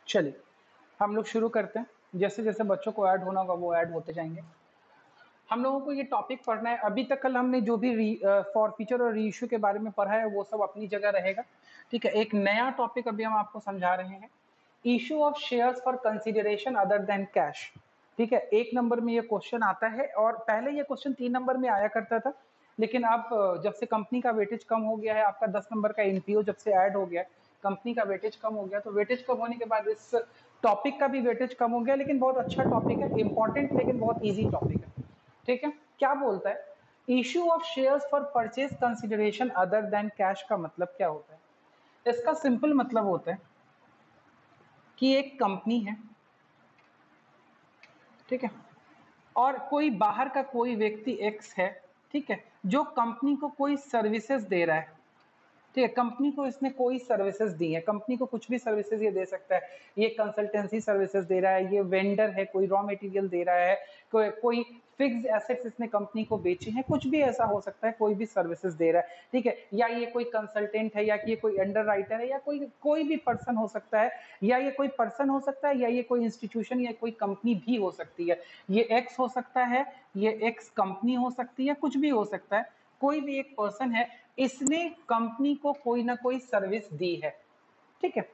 चलिए हम लोग शुरू करते हैं। जैसे जैसे बच्चों को ऐड होना होगा वो ऐड होते जाएंगे। हम लोगों को ये टॉपिक पढ़ना है। अभी तक कल हमने जो भी फॉरफीचर और रीइश्यू के बारे में पढ़ा है वो सब अपनी जगह रहेगा। ठीक है, एक नया टॉपिक अभी हम आपको समझा रहे हैं, issue of shares for consideration other than cash. ठीक है, 1 नंबर में ये क्वेश्चन आता है और पहले ये क्वेश्चन 3 नंबर में आया करता था, लेकिन अब जब से कंपनी का वेटेज कम हो गया है, आपका 10 नंबर का एनपीओ जब से ऐड हो गया, कंपनी का वेटेज कम हो गया, तो वेटेज कम होने के बाद इस टॉपिक का भी वेटेज कम हो गया। लेकिन बहुत अच्छा टॉपिक है, इंपॉर्टेंट लेकिन बहुत ईजी टॉपिक है। ठीक है, क्या बोलता है, issue of shares for purchase consideration other than cash का मतलब क्या होता है? इसका सिंपल मतलब होता है कि एक कंपनी है, ठीक है, और कोई बाहर का कोई व्यक्ति एक्स है, ठीक है, जो कंपनी को कोई सर्विसेज दे रहा है। ठीक है, कंपनी को इसने कोई सर्विसेज दी है, कंपनी को कुछ भी सर्विसेज ये दे सकता है। ये कंसल्टेंसी सर्विसेज दे रहा है, ये वेंडर है, कोई रॉ मटेरियल दे रहा है, कोई फिक्स्ड एसेट्स इसने कंपनी को बेची है, कुछ भी ऐसा हो सकता है, कोई भी सर्विसेज दे रहा है। ठीक है, या ये कोई कंसल्टेंट है, या ये कोई अंडर राइटर है, या कोई भी पर्सन हो सकता है, या ये कोई पर्सन हो सकता है, या ये कोई इंस्टीट्यूशन या कोई कंपनी भी हो सकती है। ये एक्स हो सकता है, ये एक्स कंपनी हो सकती है, कुछ भी हो सकता है, कोई भी एक पर्सन है, इसने कंपनी को कोई ना कोई सर्विस दी है। ठीक है,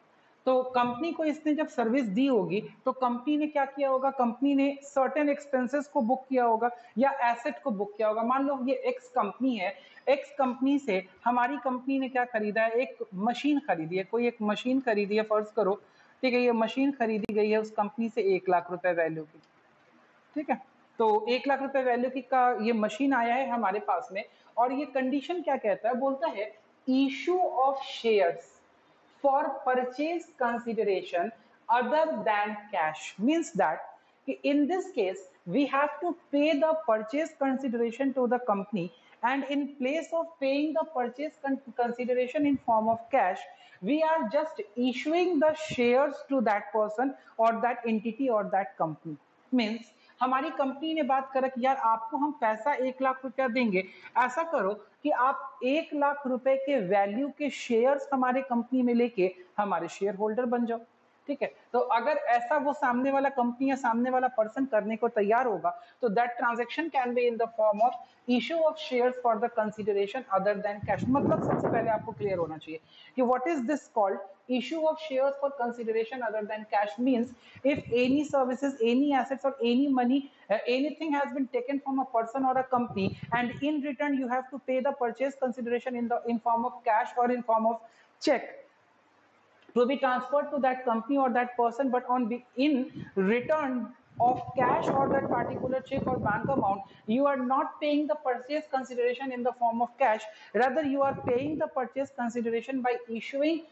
तो कंपनी को इसने जब सर्विस दी होगी तो कंपनी ने क्या किया होगा, कंपनी ने सर्टेन एक्सपेंसेस को बुक किया होगा या एसेट को बुक किया होगा। मान लो ये एक्स कंपनी है, एक्स कंपनी से हमारी कंपनी ने क्या खरीदा है, एक मशीन खरीदी है, कोई एक मशीन खरीदी है, फर्ज करो। ठीक है, ये मशीन खरीदी गई है उस कंपनी से 1 लाख रुपए वैल्यू की। ठीक है, तो 1 लाख रुपए वैल्यू की का ये मशीन आया है हमारे पास में, और ये कंडीशन क्या कहता है, बोलता है issue of shares for purchase consideration other than cash. Means that in this case we have to pay the purchase consideration to the company, and in place of paying the purchase consideration in form of cash, we are just issuing the shares to that person or that entity or that company. Means हमारी company ने बात करा कि यार आपको हम पैसा 1 लाख रुपया देंगे, ऐसा करो कि आप 1 लाख रुपए के वैल्यू के शेयर्स हमारे कंपनी में लेके हमारे शेयर होल्डर बन जाओ। ठीक है, तो अगर ऐसा वो सामने वाला कंपनी या सामने वाला पर्सन करने को तैयार होगा तो that transaction can be in the form of issue of shares for the consideration other than cash. मतलब सबसे पहले आपको क्लियर होना चाहिए कि what is this called, issue of shares for consideration other than cash means if any services, any assets or any money, anything has been taken from a person or a company, and in return you have to pay the purchase consideration in form of cash or in form of check to be transferred to that company or that person, but in return of cash or that particular check or bank amount, you are not paying the purchase consideration in the form of cash, rather you are paying the purchase consideration by issuing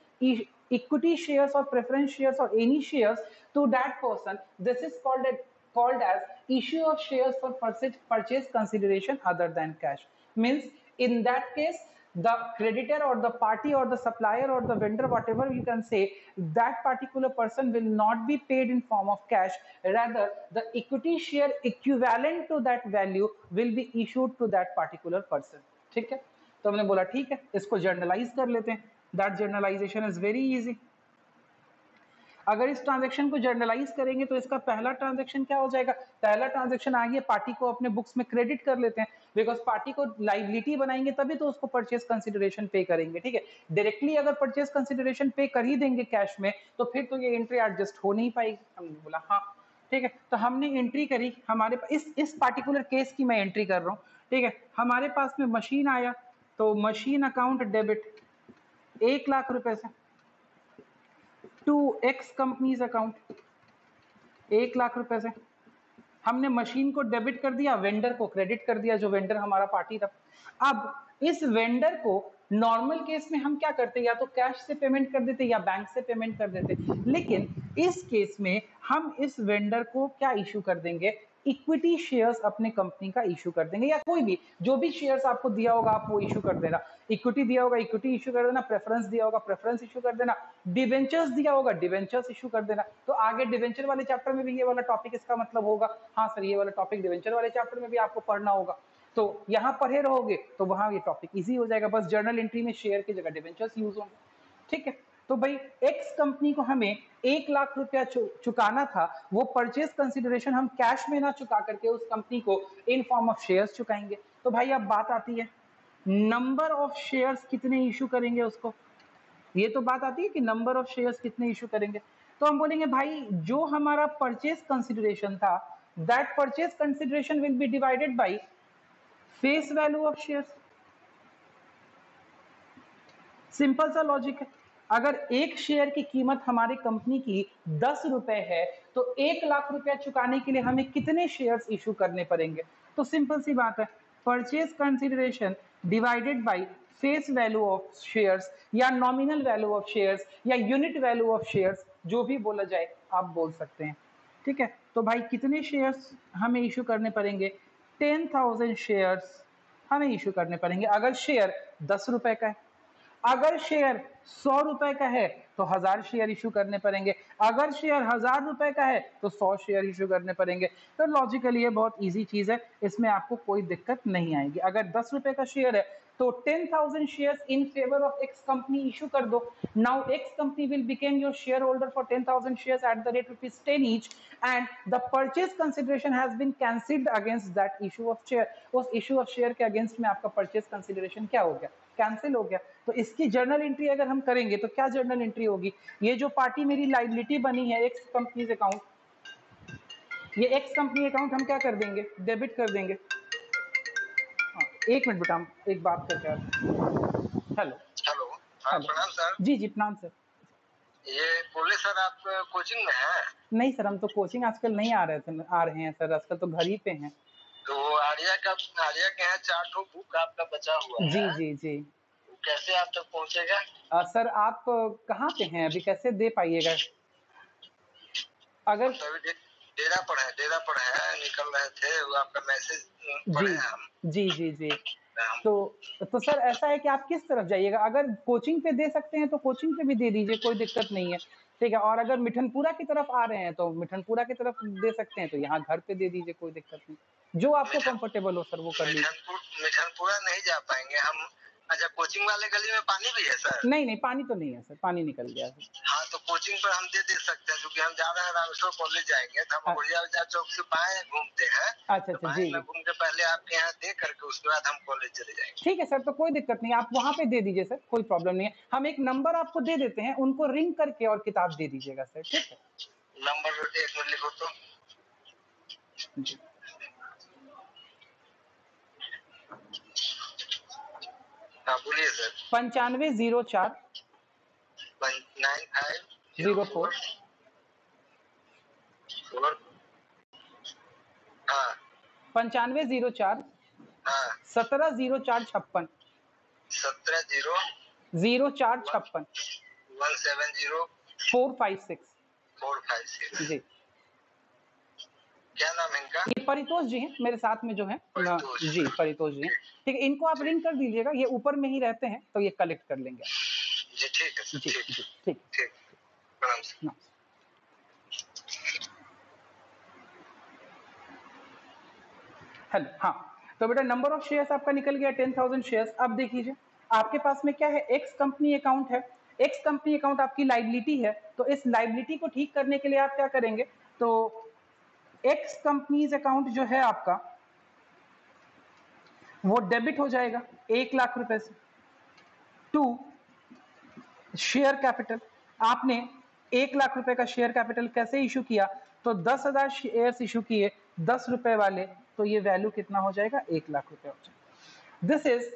equity shares or preference shares or any shares to that person. This is called as issue of shares for purchase consideration other than cash. Means in that case the creditor or the party or the supplier or the vendor, whatever you can say, that particular person will not be paid in form of cash, rather the equity share equivalent to that value will be issued to that particular person. ठीक है, तो हमने बोला ठीक है इसको generalized कर लेते हैं। That journalisation is very easy. अगर इस ट्रांजैक्शन को जर्नलाइज करेंगे तो इसका पहला ट्रांजैक्शन क्या हो जाएगा, पहला ट्रांजैक्शन आगे पार्टी को अपने बुक्स में क्रेडिट कर लेते हैं, बिकॉज पार्टी को लाइबिलिटी बनाएंगे तभी तो उसको परचेज कंसिडरेशन पे करेंगे। ठीक है, डायरेक्टली अगर परचेज कंसिडरेशन पे कर ही देंगे कैश में तो फिर तो ये एंट्री एडजस्ट हो नहीं पाएगी। हमने बोला हाँ ठीक है, तो हमने एंट्री करी, हमारे इस पार्टिकुलर केस की मैं एंट्री कर रहा हूँ। ठीक है, हमारे पास में मशीन आया तो मशीन अकाउंट डेबिट 1 लाख रुपए से to X companies account 1 lakh रुपए से हमने मशीन को डेबिट कर दिया, वेंडर को क्रेडिट कर दिया, जो वेंडर हमारा पार्टी था। अब इस वेंडर को नॉर्मल केस में हम क्या करते, या तो कैश से पेमेंट कर देते या बैंक से पेमेंट कर देते, लेकिन इस केस में हम इस वेंडर को क्या इशू कर देंगे, इक्विटी शेयर्स अपने कंपनी का इशू कर देंगे, या कोई भी जो भी शेयर्स आपको दिया होगा आप वो इशू कर देना। इक्विटी दिया होगा इक्विटी इशू कर देना, प्रेफरेंस दिया होगा प्रेफरेंस इशू कर देना, डिवेंचर्स दिया होगा डिवेंचर्स इशू कर देना। तो आगे डिवेंचर वाले चैप्टर में भी ये वाला टॉपिक इसका मतलब होगा, हाँ सर ये वाला टॉपिक डिवेंचर वाले चैप्टर में भी आपको पढ़ना होगा, तो यहां पढ़े रहोगे तो वहां ये टॉपिक इजी हो जाएगा। बस जर्नल एंट्री में शेयर की जगह डिवेंचर्स यूज होंगे। ठीक है, तो भाई एक्स कंपनी को हमें 1 लाख रुपया चुकाना था, वो परचेज कंसिडरेशन हम कैश में ना चुका करके उस कंपनी को इन फॉर्म ऑफ शेयर्स चुकाएंगे। तो भाई अब बात आती है नंबर ऑफ शेयर्स कितने इशू करेंगे उसको, ये तो बात आती है कि नंबर ऑफ शेयर्स कितने इशू करेंगे। तो हम बोलेंगे भाई जो हमारा परचेज कंसिडरेशन था, that purchase consideration will be divided by face value of shares. Simple सा लॉजिक है। अगर एक शेयर की कीमत हमारी कंपनी की 10 रुपए है, तो 1 लाख रुपया चुकाने के लिए हमें कितने शेयर्स इशू करने पड़ेंगे। तो सिंपल सी बात है, purchase consideration divided by face value of shares या नॉमिनल वैल्यू ऑफ शेयर्स या यूनिट वैल्यू ऑफ शेयर्स, जो भी बोला जाए आप बोल सकते हैं। ठीक है, तो भाई कितने शेयर्स हमें इशू करने पड़ेंगे, 10,000 शेयर्स हमें इशू करने पड़ेंगे अगर शेयर 10 रुपए का है। अगर शेयर 100 रुपए का है तो 1000 शेयर इशू करने पड़ेंगे, अगर शेयर 1000 रुपए का है तो 100 शेयर इशू करने पड़ेंगे। तो लॉजिकली ये बहुत इजी चीज है, इसमें आपको कोई दिक्कत नहीं आएगी। अगर 10 रुपए का शेयर है तो 10,000 shares in favour of X company issue कर दो। Now X company will become your share holder for 10,000 shares at the rate ₹10 each and the purchase consideration has been cancelled against that issue of share. उस issue of share के against में आपका purchase consideration क्या हो गया, cancel हो गया। तो इसकी जर्नल एंट्री अगर हम करेंगे तो क्या जर्नल एंट्री होगी, ये जो पार्टी मेरी लायबिलिटी बनी है एक्स कंपनी अकाउंट, ये एक्स कंपनी अकाउंट हम क्या कर देंगे, डेबिट कर देंगे। हाँ, एक मिनट बेटा, एक बात करके आ हेलो हेलो। हाँ प्रणाम सर। जी जी प्रणाम सर। ये बोले सर आप कोचिंग में हैं? नहीं सर, हम तो कोचिंग आजकल नहीं आ रहे हैं सर, आजकल तो घर ही पे हैं। तो आर्या के यहाँ 4 ठो बुक आपका बचा हुआ जी है, जी जी। कैसे आप तक पहुँचेगा? सर आप कहाँ पे हैं अभी, कैसे दे पाइएगा? अगर तो अभी डेरा पर है, निकल रहे थे, वो आपका मैसेज पढ़े हम। जी जी जी। तो सर ऐसा है कि आप किस तरफ जाइएगा, अगर कोचिंग पे दे सकते हैं तो कोचिंग पे भी दे दीजिए, कोई दिक्कत नहीं है। ठीक है, और अगर मिठनपुरा की तरफ आ रहे हैं तो मिठनपुरा की तरफ दे सकते हैं, तो यहाँ घर पे दे दीजिए, कोई दिक्कत नहीं। जो आपको कंफर्टेबल हो सर वो कर लीजिए। मिठनपुरा नहीं जा पाएंगे हम। अच्छा, कोचिंग वाले गली में पानी भी है सर? नहीं नहीं, पानी तो नहीं है सर, पानी निकल गया है। हाँ, तो कोचिंग पर हम दे सकते हैं, क्योंकि हम जा रहे हैं रामेश्वर कॉलेज जाएंगे, तो हम गुड़िया चौक से बाएं घूमते हैं। अच्छा अच्छा जी। घूम के पहले आपके यहाँ दे करके उसके बाद हम कॉलेज चले जाएंगे। ठीक है सर, तो कोई दिक्कत नहीं, आप वहां पे दे दीजिए सर, कोई प्रॉब्लम नहीं है। हम एक नंबर आपको दे देते हैं, उनको रिंग करके और किताब दे दीजिएगा सर। ठीक है, नंबर 1 मिनट लिखो तो। जी। हाँ बोलिए सर। 9504 9504 हाँ 9504 हाँ 170456 0456 170 456 456। जी। क्या नाम है इनका? ये परितोष जी हैं मेरे साथ में जो हैं जी, परितोष जी हैं। ठीक है, इनको आप रिंग कर दीजिएगा, ये ऊपर में ही रहते हैं तो ये कलेक्ट कर लेंगे। जी ठीक है सर। जी जी ठीक ठीक। प्रणाम सर। हेलो, हाँ तो बेटा नंबर ऑफ शेयर्स आपका निकल गया 10,000 शेयर्स। अब देख लीजिए आपके पास में क्या है, एक्स कंपनी अकाउंट है। एक्स कंपनी अकाउंट आपकी लाइबिलिटी है, तो इस लाइबिलिटी को ठीक करने के लिए आप क्या करेंगे, तो एक्स कंपनीज अकाउंट जो है आपका वो डेबिट हो जाएगा 1 लाख रुपए से टू शेयर कैपिटल। आपने 1 लाख रुपए का शेयर कैपिटल कैसे इशू किया, तो 10,000 शेयर्स इशू किए 10 रुपए वाले, तो ये वैल्यू कितना हो जाएगा, 1 लाख रुपए हो जाएगा। This is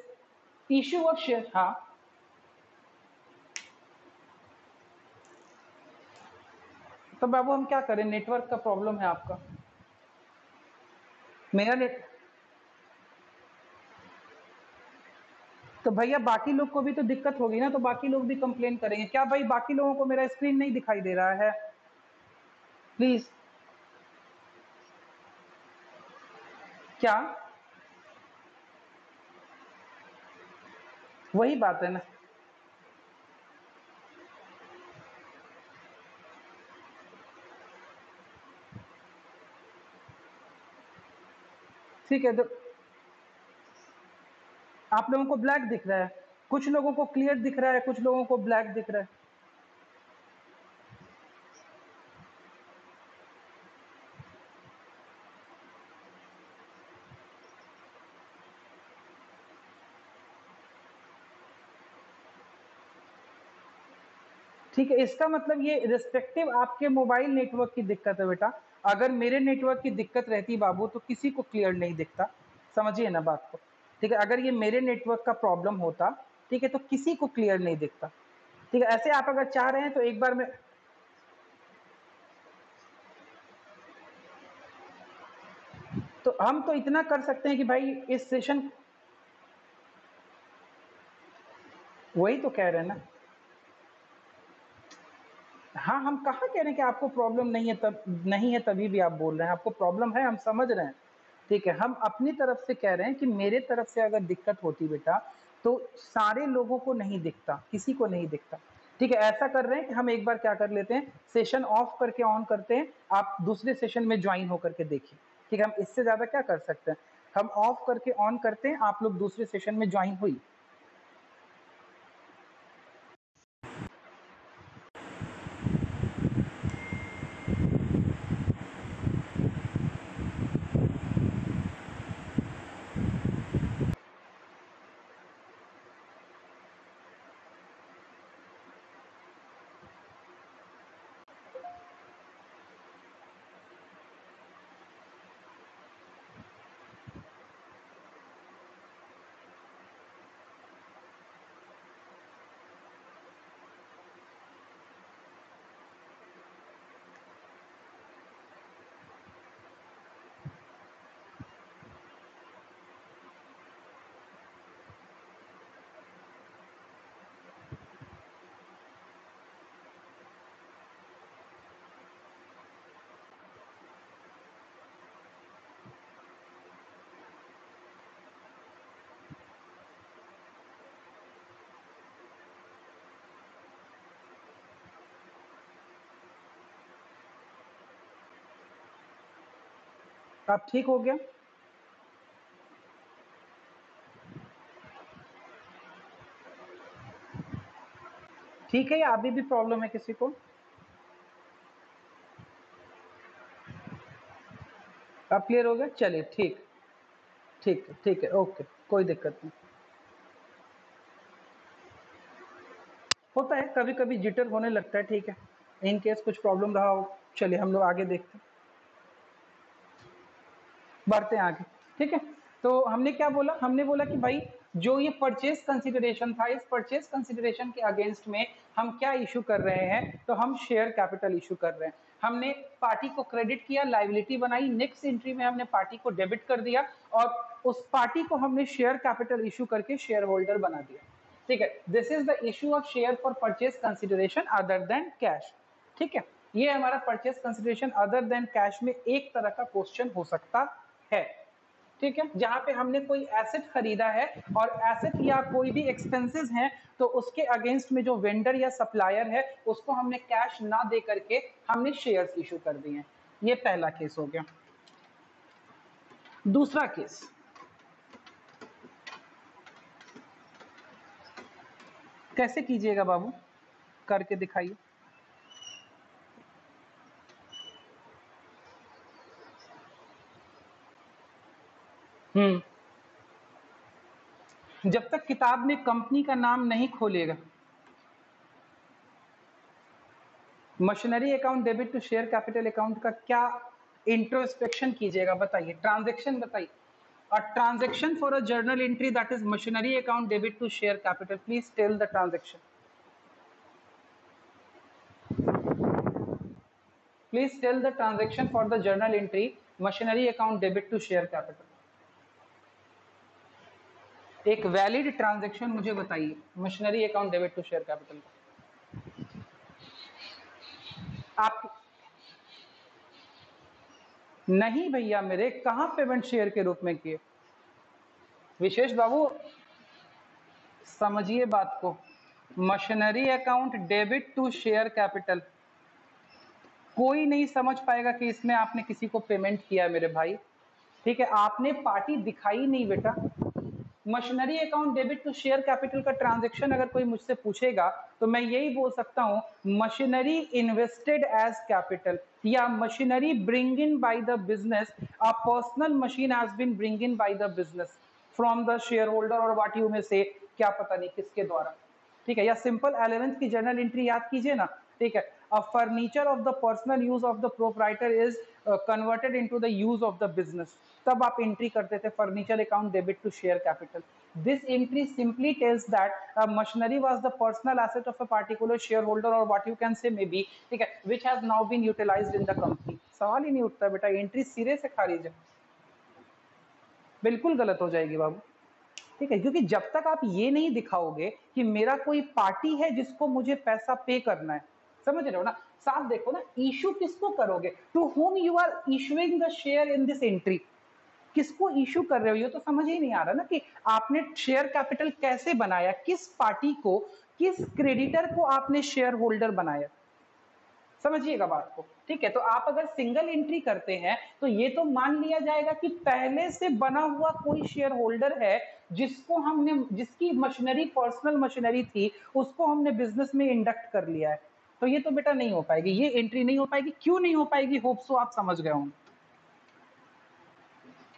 issue of share. हाँ तो बाबू हम क्या करें, नेटवर्क का प्रॉब्लम है आपका, मेरा नेट। तो भैया बाकी लोग को भी तो दिक्कत होगी ना, तो बाकी लोग भी कंप्लेन करेंगे क्या भाई, बाकी लोगों को मेरा स्क्रीन नहीं दिखाई दे रहा है, प्लीज। क्या वही बात है ना, ठीक है। तो आप लोगों को ब्लैक दिख रहा है, कुछ लोगों को क्लियर दिख रहा है, कुछ लोगों को ब्लैक दिख रहा है। ठीक है, इसका मतलब ये रिस्पेक्टिव आपके मोबाइल नेटवर्क की दिक्कत है बेटा। अगर मेरे नेटवर्क की दिक्कत रहती बाबू तो किसी को क्लियर नहीं दिखता, समझिए ना बात को। ठीक है, अगर ये मेरे नेटवर्क का प्रॉब्लम होता, ठीक है, तो किसी को क्लियर नहीं दिखता। ठीक है, ऐसे आप अगर चाह रहे हैं तो एक बार में तो हम तो इतना कर सकते हैं कि भाई इस सेशन, वही तो कह रहे हैं ना। हाँ, हम कहाँ कह रहे हैं कि आपको प्रॉब्लम नहीं है, तब नहीं है तभी भी आप बोल रहे हैं आपको प्रॉब्लम है, हम समझ रहे हैं। ठीक है, हम अपनी तरफ से कह रहे हैं कि मेरे तरफ से अगर दिक्कत होती बेटा तो सारे लोगों को नहीं दिखता, किसी को नहीं दिखता। ठीक है, ऐसा कर रहे हैं कि हम एक बार क्या कर लेते हैं, सेशन ऑफ करके ऑन करते हैं, आप दूसरे सेशन में ज्वाइन होकर के देखिए। ठीक है, हम इससे ज्यादा क्या कर सकते हैं, हम ऑफ करके ऑन करते हैं, आप लोग दूसरे सेशन में ज्वाइन हुई। आप ठीक हो गया? ठीक है, या अभी भी प्रॉब्लम है किसी को? अब क्लियर हो गया, चलिए ठीक, ठीक है, ठीक है, ओके, कोई दिक्कत नहीं। होता है कभी कभी जिटर होने लगता है, ठीक है, इन केस कुछ प्रॉब्लम रहा हो। चलिए हम लोग आगे देखते हैं, बढ़ते हैं आगे। ठीक है, तो हमने क्या बोला, हमने बोला कि भाई जो ये परचेज कंसिडरेशन था, इस परचेज कंसिडरेशन के अगेंस्ट में हम क्या इशू कर रहे हैं, तो हम शेयर कैपिटल इशू कर रहे हैं। हमने पार्टी को क्रेडिट किया, लाइबिलिटी बनाई, नेक्स्ट एंट्री में हमने पार्टी को डेबिट कर दिया और उस पार्टी को हमने शेयर कैपिटल इशू करके शेयर होल्डर बना दिया। ठीक है, this is the issue of share for purchase consideration other than cash. ठीक है, ये हमारा purchase consideration other than cash में एक तरह का क्वेश्चन हो सकता है। ठीक है, जहां पे हमने कोई एसेट खरीदा है और एसेट या कोई भी एक्सपेंसेस हैं, तो उसके अगेंस्ट में जो वेंडर या सप्लायर है उसको हमने कैश ना दे करके हमने शेयर्स इशू कर दिए। ये पहला केस हो गया। दूसरा केस, कैसे कीजिएगा बाबू, करके दिखाइए। जब तक किताब में कंपनी का नाम नहीं खोलेगा, machinery account debit to share capital account का क्या इंट्रोस्पेक्शन कीजिएगा, बताइए, ट्रांजैक्शन बताइए। A transaction for a journal entry, that is machinery account debit to share capital. Please tell the transaction. Please tell the transaction for the journal entry machinery account debit to share capital. एक valid transaction मुझे बताइए machinery account debit to share capital का। आप नहीं भैया, मेरे कहां payment share के रूप में किए, विशेष बाबू समझिए बात को। Machinery account debit to share capital, कोई नहीं समझ पाएगा कि इसमें आपने किसी को पेमेंट किया है मेरे भाई। ठीक है, आपने पार्टी दिखाई नहीं बेटा। Machinery account debit to share capital का ट्रांजैक्शन अगर कोई मुझसे पूछेगा तो मैं यही बोल सकता हूं, मशीनरी इन्वेस्टेड एज कैपिटल, या machinery bring in by the business, a personal machine has been bring in by the business from the share holder और व्हाट यू में से, क्या पता नहीं किसके द्वारा। ठीक है, या सिंपल 11th की जर्नल एंट्री याद कीजिए ना, ठीक है, a furniture of the personal use of the proprietor is converted into the use of the business, तब आप एंट्री करते थे furniture account debit to share capital. This entry simply tells that machinery was the personal asset of a particular shareholder or what you can say maybe, ठीक है, which has now been utilized in the company. सवाल ही नहीं उठता बेटा, entry सिरे से खारिज है, बिल्कुल गलत हो जाएगी बाबू. ठीक है, क्योंकि जब तक आप ये नहीं दिखाओगे कि मेरा कोई पार्टी है जिसको मुझे पैसा पे करना है, समझ रहे हो ना, साफ देखो ना, इशू किसको करोगे, to whom you are issuing the share in this entry, किसको इशू कर रहे हो, ये तो समझ ही नहीं आ रहा ना कि आपने शेयर कैपिटल कैसे बनाया, किस पार्टी को, किस क्रेडिटर को आपने शेयर होल्डर बनाया, समझिएगा बात को. ठीक है, तो आप अगर सिंगल एंट्री करते हैं तो ये तो मान लिया जाएगा कि पहले से बना हुआ कोई शेयर होल्डर है जिसको हमने, जिसकी मशीनरी पर्सनल मशीनरी थी, उसको हमने बिजनेस में इंडक्ट कर लिया है. तो ये तो बेटा नहीं हो पाएगी, ये एंट्री नहीं हो पाएगी. क्यों नहीं हो पाएगी, होप सो आप समझ गए होंगे.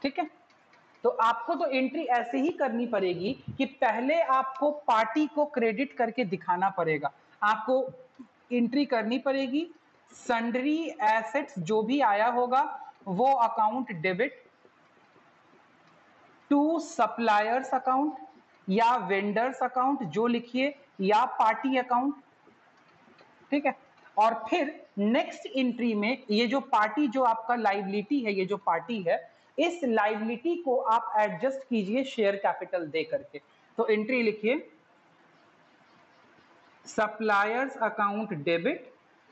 ठीक है, तो आपको तो एंट्री ऐसे ही करनी पड़ेगी कि पहले आपको पार्टी को क्रेडिट करके दिखाना पड़ेगा. आपको एंट्री करनी पड़ेगी, सन्ड्री एसेट्स जो भी आया होगा वो account debit to suppliers account या वेंडर्स अकाउंट जो लिखिए, या पार्टी अकाउंट. ठीक है, और फिर नेक्स्ट एंट्री में ये जो पार्टी, जो आपका लाइबिलिटी है, ये जो पार्टी है, इस लाइबिलिटी को आप एडजस्ट कीजिए शेयर कैपिटल दे करके. तो एंट्री लिखिए सप्लायर्स अकाउंट डेबिट,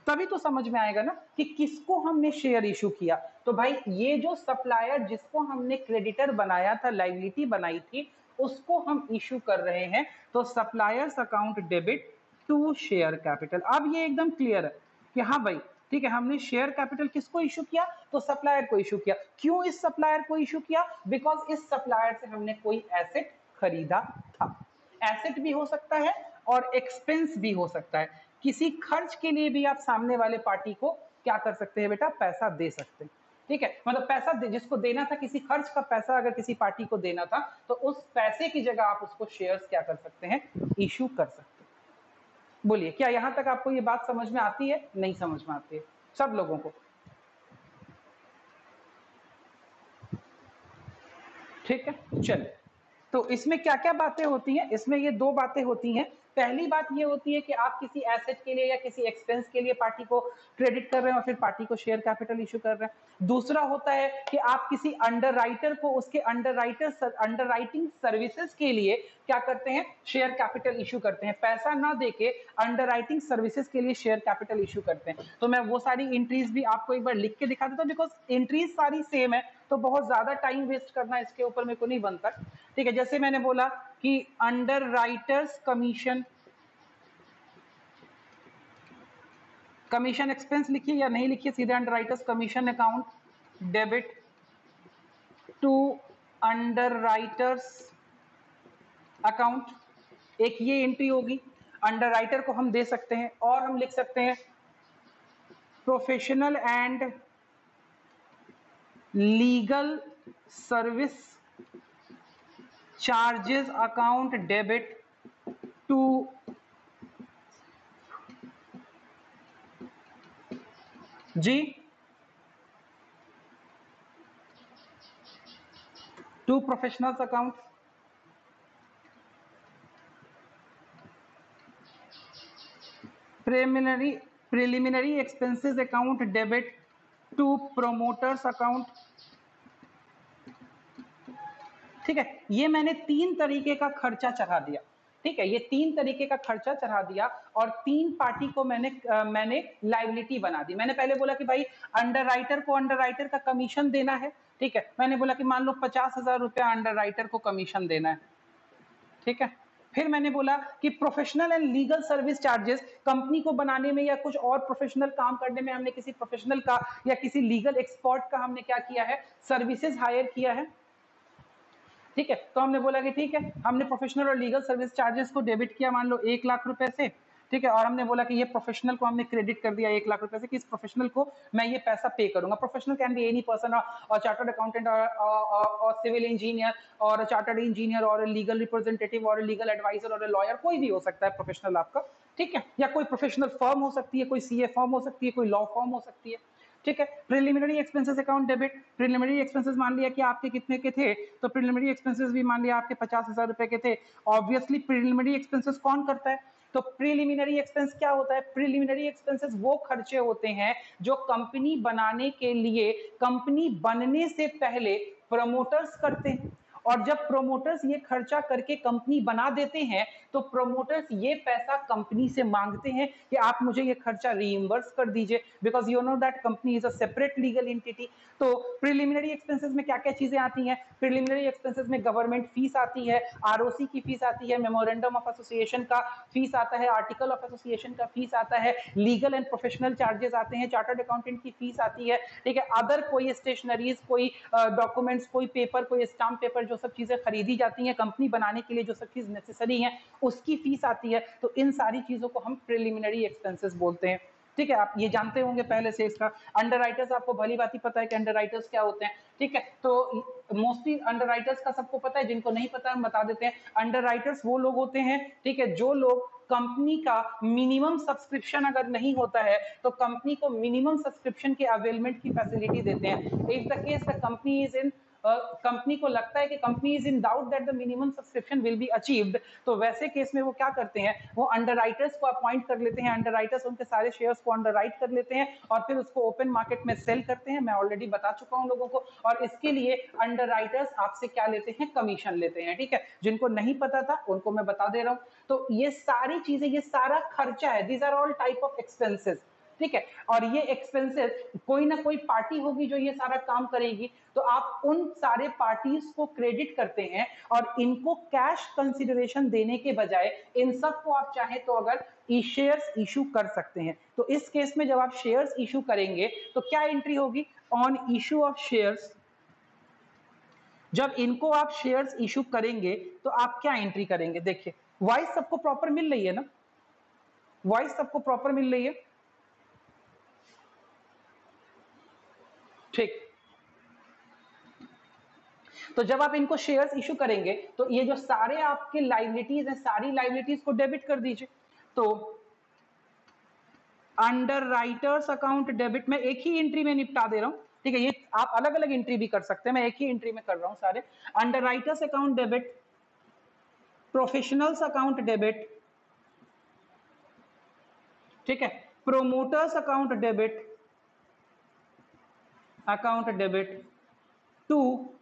तभी तो समझ में आएगा ना कि किसको हमने शेयर इशू किया. तो भाई ये जो सप्लायर जिसको हमने क्रेडिटर बनाया था, लाइबिलिटी बनाई थी, उसको हम इशू कर रहे हैं. तो suppliers account debit to share capital. अब ये एकदम क्लियर है कि हाँ भाई ठीक है, हमने शेयर कैपिटल किसको इशू किया, तो सप्लायर को इशू किया. क्यों इस सप्लायर को इशू किया, बिकॉज इस सप्लायर से हमने कोई एसेट खरीदा था. एसेट भी हो सकता है और एक्सपेंस भी हो सकता है. किसी खर्च के लिए भी आप सामने वाले पार्टी को क्या कर सकते हैं बेटा, पैसा दे सकते हैं. ठीक है, मतलब पैसा जिसको देना था, किसी खर्च का पैसा अगर किसी पार्टी को देना था, तो उस पैसे की जगह आप उसको शेयर्स क्या कर सकते हैं, इशू कर सकते हैं. बोलिए, क्या यहां तक आपको ये बात समझ में आती है, नहीं समझ में आती है सब लोगों को? ठीक है, चलिए. तो इसमें क्या क्या बातें होती हैं, इसमें ये दो बातें होती हैं. पहली बात ये होती है कि आप किसी एसेट के लिए या किसी एक्सपेंस के लिए पार्टी को क्रेडिट कर रहे हैं और फिर पार्टी को शेयर कैपिटल इशू कर रहे हैं. दूसरा होता है कि आप किसी अंडरराइटर को उसके अंडरराइटिंग सर्विसेज के लिए क्या करते हैं, शेयर कैपिटल इशू करते हैं. पैसा ना देके अंडरराइटिंग सर्विसेज के लिए शेयर कैपिटल इशू करते हैं. तो मैं वो सारी एंट्रीज भी आपको एक बार लिख के दिखा देता हूँ, बिकॉज एंट्रीज सारी सेम है, तो बहुत ज्यादा टाइम वेस्ट करना इसके ऊपर मेरे को नहीं बनता. ठीक है, जैसे मैंने बोला कि अंडरराइटर्स कमीशन, कमीशन एक्सपेंस लिखिए या नहीं लिखिए, सीधे underwriters commission account debit to underwriters account. एक ये एंट्री होगी, अंडरराइटर को हम दे सकते हैं. और हम लिख सकते हैं professional and legal service charges account debit to जी to professionals account. Preliminary expenses account debit to promoters account. ठीक है, ये मैंने 3 तरीके का खर्चा चढ़ा दिया. ठीक है, ये 3 तरीके का खर्चा चढ़ा दिया और 3 पार्टी को मैंने लाइबिलिटी बना दी. मैंने पहले बोला कि भाई अंडरराइटर को अंडरराइटर का कमीशन देना है. ठीक है, मैंने बोला कि मान लो 50,000 रुपया अंडरराइटर को कमीशन देना है. ठीक है, फिर मैंने बोला कि professional and legal service charges, company को बनाने में या कुछ और प्रोफेशनल काम करने में हमने किसी प्रोफेशनल का या किसी लीगल एक्सपर्ट का हमने क्या किया है, सर्विसेज हायर किया है. ठीक है, तो हमने बोला कि ठीक है, हमने प्रोफेशनल और लीगल सर्विस चार्जेस को डेबिट किया मान लो 1 लाख रुपए से. ठीक है, और हमने बोला कि ये प्रोफेशनल को हमने क्रेडिट कर दिया 1 लाख रुपए से कि इस प्रोफेशनल को मैं ये पैसा पे करूंगा। Professional can be any person, और चार्टर्ड अकाउंटेंट और सिविल इंजीनियर और चार्टर्ड इंजीनियर और लीगल रिप्रेजेंटेटिव और लीगल एडवाइजर और लॉयर, कोई भी हो सकता है प्रोफेशनल आपका, ठीक है, या कोई प्रोफेशनल फर्म हो सकती है, कोई सीए फर्म हो सकती है, कोई लॉ फर्म हो सकती है, ठीक है। Preliminary expenses account debit, preliminary expenses मान लिया कि आपके कितने के थे, तो प्रिलिमिनरी एक्सपेंसेस भी मान लिया आपके 50,000 रुपए के थे। ऑब्वियसली प्रिलिमिनरी एक्सपेंसेस कौन करता है, तो प्रिलिमिनरी एक्सपेंस क्या होता है, प्रिलिमिनरी एक्सपेंसेस वो खर्चे होते हैं जो कंपनी बनाने के लिए, कंपनी बनने से पहले प्रमोटर्स करते हैं, और जब प्रोमोटर्स ये खर्चा करके कंपनी बना देते हैं तो प्रोमोटर्स ये पैसा कंपनी से मांगते हैं कि आप मुझे ये खर्चा रीइंबर्स कर दीजिए, because you know that company is a separate legal entity. तो प्रिलिमिनरी एक्सपेंसेस में क्या क्या चीजें आती हैं, प्रिलिमिनरी एक्सपेंसेस में गवर्नमेंट फीस आती है, आरओसी की फीस आती है, मेमोरेंडम ऑफ एसोसिएशन का फीस आता है, आर्टिकल ऑफ एसोसिएशन का फीस आता है, लीगल एंड प्रोफेशनल चार्जेस आते हैं, चार्टर्ड अकाउंटेंट की फीस आती है, ठीक है, अदर कोई स्टेशनरीज, कोई डॉक्यूमेंट्स, कोई पेपर, कोई स्टाम्प पेपर, जो सब चीजें खरीदी जाती हैं कंपनी बनाने के लिए, जो सब चीज नेसेसरी है उसकी फीस आती है। तो इन सारी चीजों को हम प्रिलिमिनरी एक्सपेंसेस बोलते हैं, ठीक है। आप ये जानते होंगे पहले से इसका। अंडरराइटर्स आपको भली बात ही पता है कि अंडरराइटर्स क्या होते हैं, ठीक है, तो मोस्टली अंडरराइटर्स का सबको पता है, जिनको नहीं पता हम बता देते हैं। अंडरराइटर्स वो लोग होते हैं, ठीक है, जो लोग कंपनी का मिनिमम सब्सक्रिप्शन अगर नहीं होता है तो कंपनी को मिनिमम सब्सक्रिप्शन के अवेलमेंट की फैसिलिटी देते हैं। If the case the company is in, company को लगता है कि company is in doubt that the minimum subscription will be achieved, तो वैसे केस में वो क्या करते हैं, वो अंडरराइटर्स को अपॉइंट कर लेते हैं, अंडरराइटर्स उनके सारे शेयर्स को अंडरराइट कर लेते हैं और फिर उसको ओपन मार्केट में सेल करते हैं। मैं ऑलरेडी बता चुका हूं लोगों को, और इसके लिए अंडरराइटर्स आपसे क्या लेते हैं, कमीशन लेते हैं, ठीक है। जिनको नहीं पता था उनको मैं बता दे रहा हूं। तो ये सारी चीजें, ये सारा खर्चा है, these are all type of expenses, ठीक है। और ये एक्सपेंसेस कोई ना कोई पार्टी होगी जो ये सारा काम करेगी, तो आप उन सारे पार्टीज को क्रेडिट करते हैं और इनको कैश कंसिडरेशन देने के बजाय इन सबको आप चाहें तो अगर शेयर्स इशू कर सकते हैं। तो इस केस में जब आप शेयर्स इशू करेंगे तो क्या एंट्री होगी, ऑन इशू ऑफ शेयर्स। जब इनको आप शेयर्स इशू करेंगे तो आप क्या एंट्री करेंगे, देखिए वॉइस सबको प्रॉपर मिल रही है ना, वॉइस सबको प्रॉपर मिल रही है, ठीक। तो जब आप इनको शेयर्स इशू करेंगे तो ये जो सारे आपके लायबिलिटीज हैं, सारी लायबिलिटीज को डेबिट कर दीजिए। तो अंडर राइटर्स अकाउंट डेबिट में एक ही एंट्री में निपटा दे रहा हूं, ठीक है, ये आप अलग अलग एंट्री भी कर सकते हैं, मैं एक ही एंट्री में कर रहा हूं सारे। Underwriters account debit, professionals account debit, ठीक है, promoters account debit, account debit to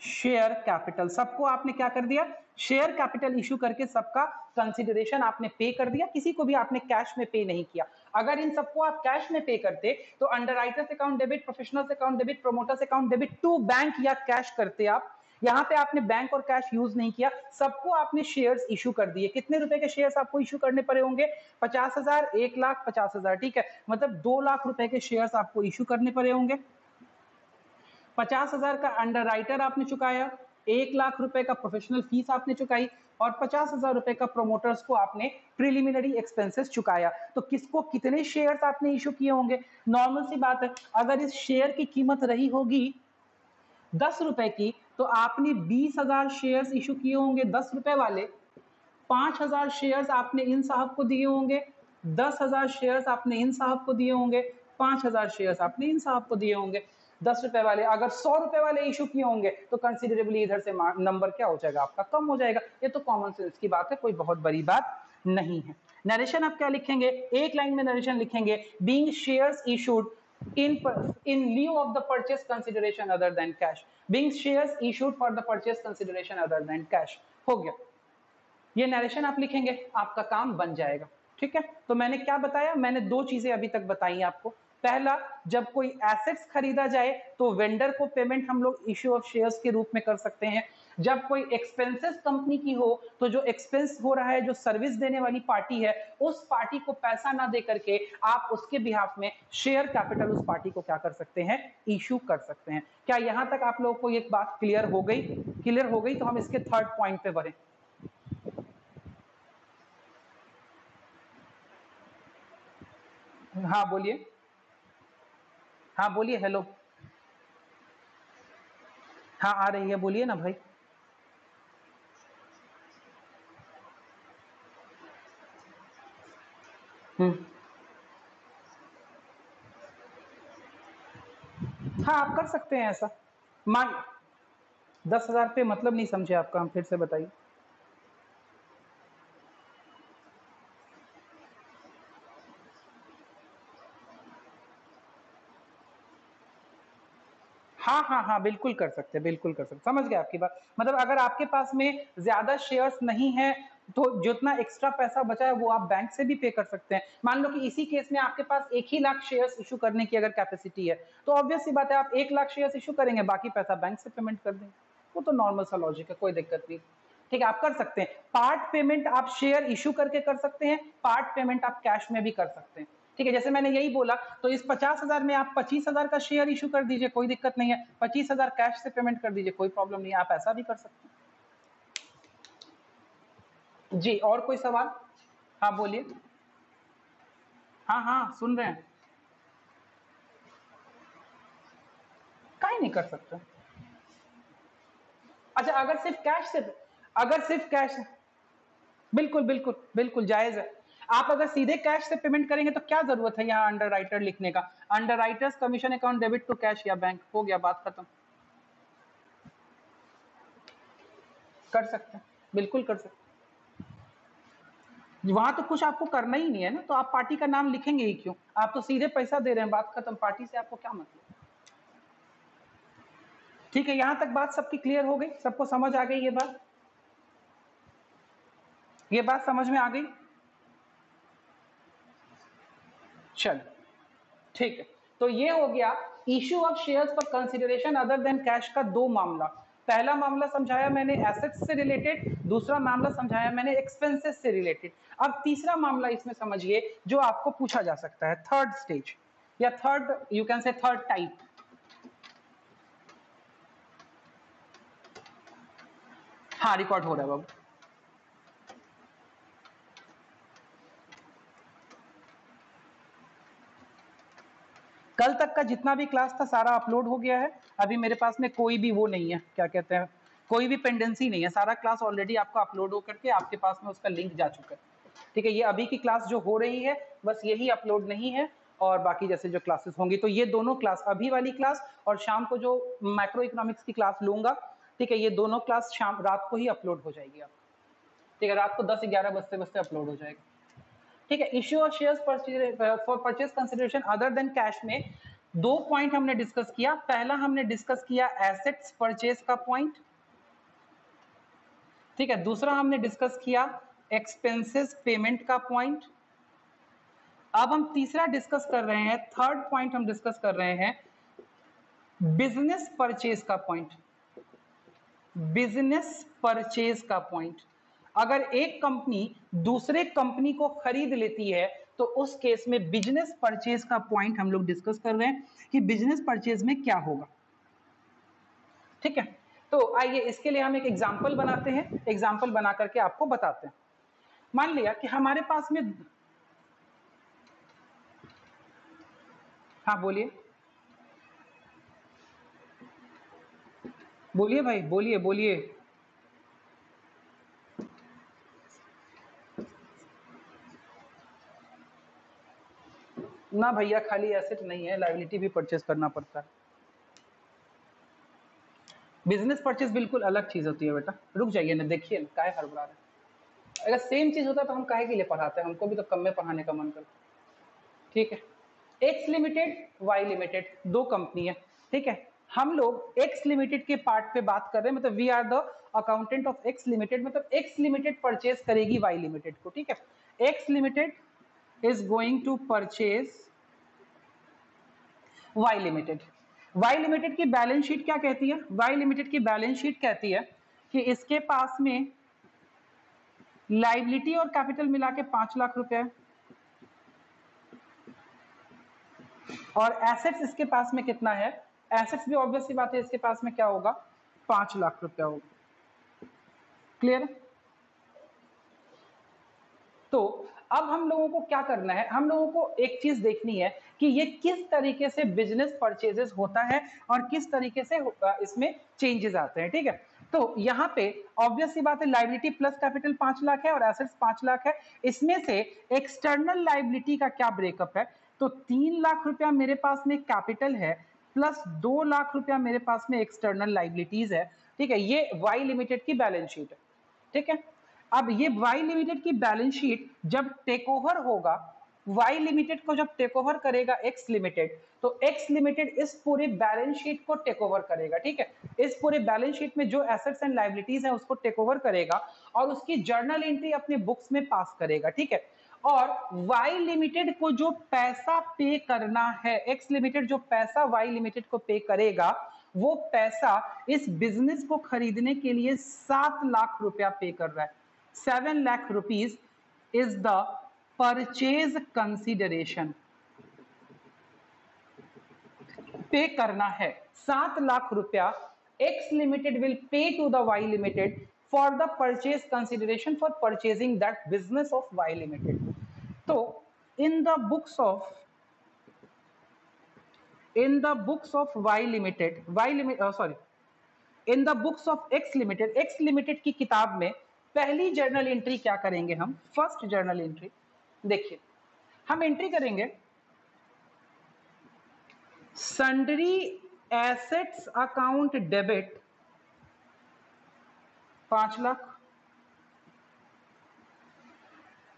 share capital, सबको आपने क्या कर दिया, शेयर कैपिटल इशू करके सबका कंसिडरेशन आपने पे कर दिया, किसी को भी आपने कैश में पे नहीं किया। अगर इन सबको आप कैश में पे करते तो underwriters account debit, professionals account debit, promoters account debit to bank या कैश करते आप। यहां पे आपने बैंक और कैश यूज नहीं किया, सबको आपने शेयर्स इशू कर दिए। कितने रुपए के शेयर्स आपको इशू करने पड़े होंगे, 50,000, 1,50,000, ठीक है, मतलब 2 लाख रुपए के शेयर्स आपको इशू करने पड़े होंगे। 50,000 का अंडरराइटर आपने चुकाया, 1 लाख रुपए का प्रोफेशनल फीस आपने चुकाई और 50,000 रुपए का प्रोमोटर्स को आपने प्रिलिमिनरी एक्सपेंसेस चुकाया। तो किसको कितने शेयर्स आपने इशू किए होंगे, नॉर्मल सी बात है, अगर इस शेयर की कीमत रही होगी 10 रुपए की तो आपने 20,000 शेयर्स इशू किए होंगे 10 रुपए वाले, 5,000 शेयर्स आपने इन साहब को दिए होंगे, 10,000 शेयर्स आपने इन साहब को दिए होंगे, 5,000 शेयर्स आपने इन साहब को दिए होंगे 10 रुपए वाले। अगर 100 रुपए वाले इशू किए होंगे तो कंसिडरेबली इधर से नंबर क्या हो जाएगा आपका, कम हो जाएगा। ये तो कॉमन सेंस की बात है, कोई बहुत बड़ी बात नहीं है। नरेशन आप क्या लिखेंगे, एक लाइन में नरेशन लिखेंगे, being shares issued in lieu of the purchase consideration other than cash, being shares issued for the purchase consideration other than cash। हो गया, ये नरेशन आप लिखेंगे, आपका काम बन जाएगा, ठीक है। तो मैंने क्या बताया, मैंने 2 चीजें अभी तक बताई आपको। पहला, जब कोई एसेट्स खरीदा जाए तो वेंडर को पेमेंट हम लोग इश्यू ऑफ शेयर्स के रूप में कर सकते हैं। जब कोई एक्सपेंसेस कंपनी की हो तो जो एक्सपेंस हो रहा है, जो सर्विस देने वाली पार्टी है, उस पार्टी को पैसा ना दे करके आप उसके बिहाफ में शेयर कैपिटल उस पार्टी को क्या कर सकते हैं, इशू कर सकते हैं। क्या यहां तक आप लोगों को एक बात क्लियर हो गई, क्लियर हो गई तो हम इसके थर्ड पॉइंट पे बढ़े। हाँ बोलिए, हाँ बोलिए, हेलो, हाँ आ रही है, बोलिए ना भाई। हाँ आप कर सकते हैं ऐसा। मान 10,000 पे मतलब नहीं समझे आपका, हम फिर से बताइए। हाँ हाँ हाँ बिल्कुल कर सकते हैं, बिल्कुल कर सकते, समझ गए आपकी बात। मतलब अगर आपके पास में ज्यादा शेयर्स नहीं है तो जितना एक्स्ट्रा पैसा बचा है वो आप बैंक से भी पे कर सकते हैं। मान लो कि इसी केस में आपके पास 1 ही लाख शेयर्स इशू करने की अगर कैपेसिटी है तो ऑब्वियस सी बात है आप 1 लाख शेयर्स इशू करेंगे, बाकी पैसा बैंक से पेमेंट कर देंगे। वो तो नॉर्मल सा लॉजिक है, कोई दिक्कत नहीं। ठीक है, आप कर सकते हैं। पार्ट पेमेंट आप शेयर इशू करके कर सकते हैं, पार्ट पेमेंट आप कैश में भी कर सकते हैं। ठीक है, जैसे मैंने यही बोला, तो इस 50,000 में आप 25,000 का शेयर इशू कर दीजिए, कोई दिक्कत नहीं है। 25,000 कैश से पेमेंट कर दीजिए, कोई प्रॉब्लम नहीं है, आप ऐसा भी कर सकते हैं। जी, और कोई सवाल? हाँ बोलिए। हाँ हाँ सुन रहे हैं। काहे नहीं कर सकते? अच्छा, अगर सिर्फ कैश, बिल्कुल बिल्कुल बिल्कुल जायज है। आप अगर सीधे कैश से पेमेंट करेंगे तो क्या जरूरत है यहाँ अंडर राइटर लिखने का? Underwriters commission account debit to cash या बैंक, हो गया, बात खत्म। कर सकते हैं, बिल्कुल कर सकते हैं। वहां तो कुछ आपको करना ही नहीं है ना, तो आप पार्टी का नाम लिखेंगे ही क्यों? आप तो सीधे पैसा दे रहे हैं, बात खत्म, पार्टी से आपको क्या मतलब? ठीक है, यहां तक बात सबकी क्लियर हो गई, सबको समझ आ गई ये बात? ये बात समझ में आ गई? चलो ठीक है, तो ये हो गया issue of shares for consideration other than cash का दो मामला। पहला मामला समझाया मैंने एसेट्स से रिलेटेड, दूसरा मामला समझाया मैंने एक्सपेंसेस से रिलेटेड। अब तीसरा मामला इसमें समझिए जो आपको पूछा जा सकता है, थर्ड स्टेज या third, you can say third type. हाँ रिकॉर्ड हो रहा है बाबू। कल तक का जितना भी क्लास था सारा अपलोड हो गया है, अभी मेरे पास में कोई भी वो नहीं है, क्या कहते हैं, कोई भी पेंडेंसी नहीं है, सारा क्लास ऑलरेडी आपका अपलोड होकर के आपके पास में उसका लिंक जा चुका है। ठीक है, ये अभी की क्लास जो हो रही है बस यही अपलोड नहीं है, और बाकी जैसे जो क्लासेस होंगी तो ये दोनों क्लास, अभी वाली क्लास और शाम को जो मैक्रो इकोनॉमिक्स की क्लास लूंगा, ठीक है, ये दोनों क्लास शाम रात को ही अपलोड हो जाएगी आपको। ठीक है, रात को 10-11 बजते बजते अपलोड हो जाएगा। ठीक है, issue of shares for purchase consideration other than cash में दो पॉइंट हमने डिस्कस किया। पहला हमने डिस्कस किया एसेट्स परचेज का पॉइंट, ठीक है, दूसरा हमने डिस्कस किया एक्सपेंसेस पेमेंट का पॉइंट। अब हम तीसरा डिस्कस कर रहे हैं, थर्ड पॉइंट हम डिस्कस कर रहे हैं बिजनेस परचेज का पॉइंट। बिजनेस परचेज का पॉइंट, अगर एक कंपनी दूसरे कंपनी को खरीद लेती है तो उस केस में बिजनेस परचेज का पॉइंट हम लोग डिस्कस कर रहे हैं कि बिजनेस परचेज में क्या होगा। ठीक है, तो आइए इसके लिए हम एक एग्जांपल बनाते हैं, एग्जांपल बना करके आपको बताते हैं। मान लिया कि हमारे पास में, हाँ बोलिए, बोलिए भाई, बोलिए बोलिए। ना भैया, खाली एसेट नहीं है, लायबिलिटी भी परचेज करना पड़ता है। बिजनेस परचेज बिल्कुल अलग चीज होती है बेटा, रुक जाइए ना, देखिए ना काहे हड़बड़ा रहे हैं। अगर सेम चीज होता तो हम काहे के लिए पढ़ाते हैं, हमको भी तो कम में पढ़ाने का मन करता है। ठीक है, एक्स लिमिटेड वाई लिमिटेड दो कंपनी है। ठीक है, हम लोग एक्स लिमिटेड के पार्ट पे बात कर रहे हैं, मतलब we are the accountant of X limited, मतलब एक्स लिमिटेड परचेज करेगी वाई लिमिटेड को। ठीक है, X limited is going to purchase Y limited. Y limited की बैलेंस शीट क्या कहती है? वाई लिमिटेड की बैलेंस शीट कहती है कि इसके पास में लाइबिलिटी और कैपिटल मिला के 5 लाख रुपए है, और एसेट्स इसके पास में कितना है? एसेट्स भी ऑब्वियस सी बात है, इसके पास में क्या होगा? 5 लाख रुपया होगा। क्लियर? तो अब हम लोगों को क्या करना है, हम लोगों को एक चीज देखनी है कि ये किस तरीके से बिजनेस परचेजेस होता है और किस तरीके से इसमें चेंजेस आते हैं, ठीक है। तो यहाँ पे ऑब्वियस सी बात है, लाइबिलिटी प्लस कैपिटल 5 लाख है और एसेट्स 5 लाख है। इसमें से एक्सटर्नल लाइबिलिटी का क्या ब्रेकअप है, तो 3 लाख रुपया मेरे पास में कैपिटल है प्लस 2 लाख रुपया मेरे पास में एक्सटर्नल लाइबिलिटीज है, ठीक है। ये वाई लिमिटेड की बैलेंस शीट है, ठीक है। अब ये वाई लिमिटेड की बैलेंस शीट जब टेक ओवर होगा, वाई लिमिटेड को जब टेक ओवर करेगा एक्स लिमिटेड, तो एक्स लिमिटेड इस पूरे बैलेंस शीट को टेक ओवर करेगा, ठीक है। इस पूरे बैलेंस शीट में जो एसेट्स एंड लायबिलिटीज है उसको टेक ओवर करेगा और उसकी जर्नल एंट्री अपने बुक्स में पास करेगा, ठीक है। और वाई लिमिटेड को जो पैसा पे करना है, एक्स लिमिटेड जो पैसा वाई लिमिटेड को पे करेगा, वो पैसा इस बिजनेस को खरीदने के लिए 7 लाख रुपया पे कर रहा है। 7 lakh rupees is the purchase consideration, पे करना है 7 लाख रुपया X Limited will pay to the Y Limited for the purchase consideration for purchasing that business of Y Limited. तो in the books of Y Limited, in the books of X Limited की किताब में पहली journal entry क्या करेंगे हम, first journal entry देखिए, हम एंट्री करेंगे sundry assets account debit 5 lakh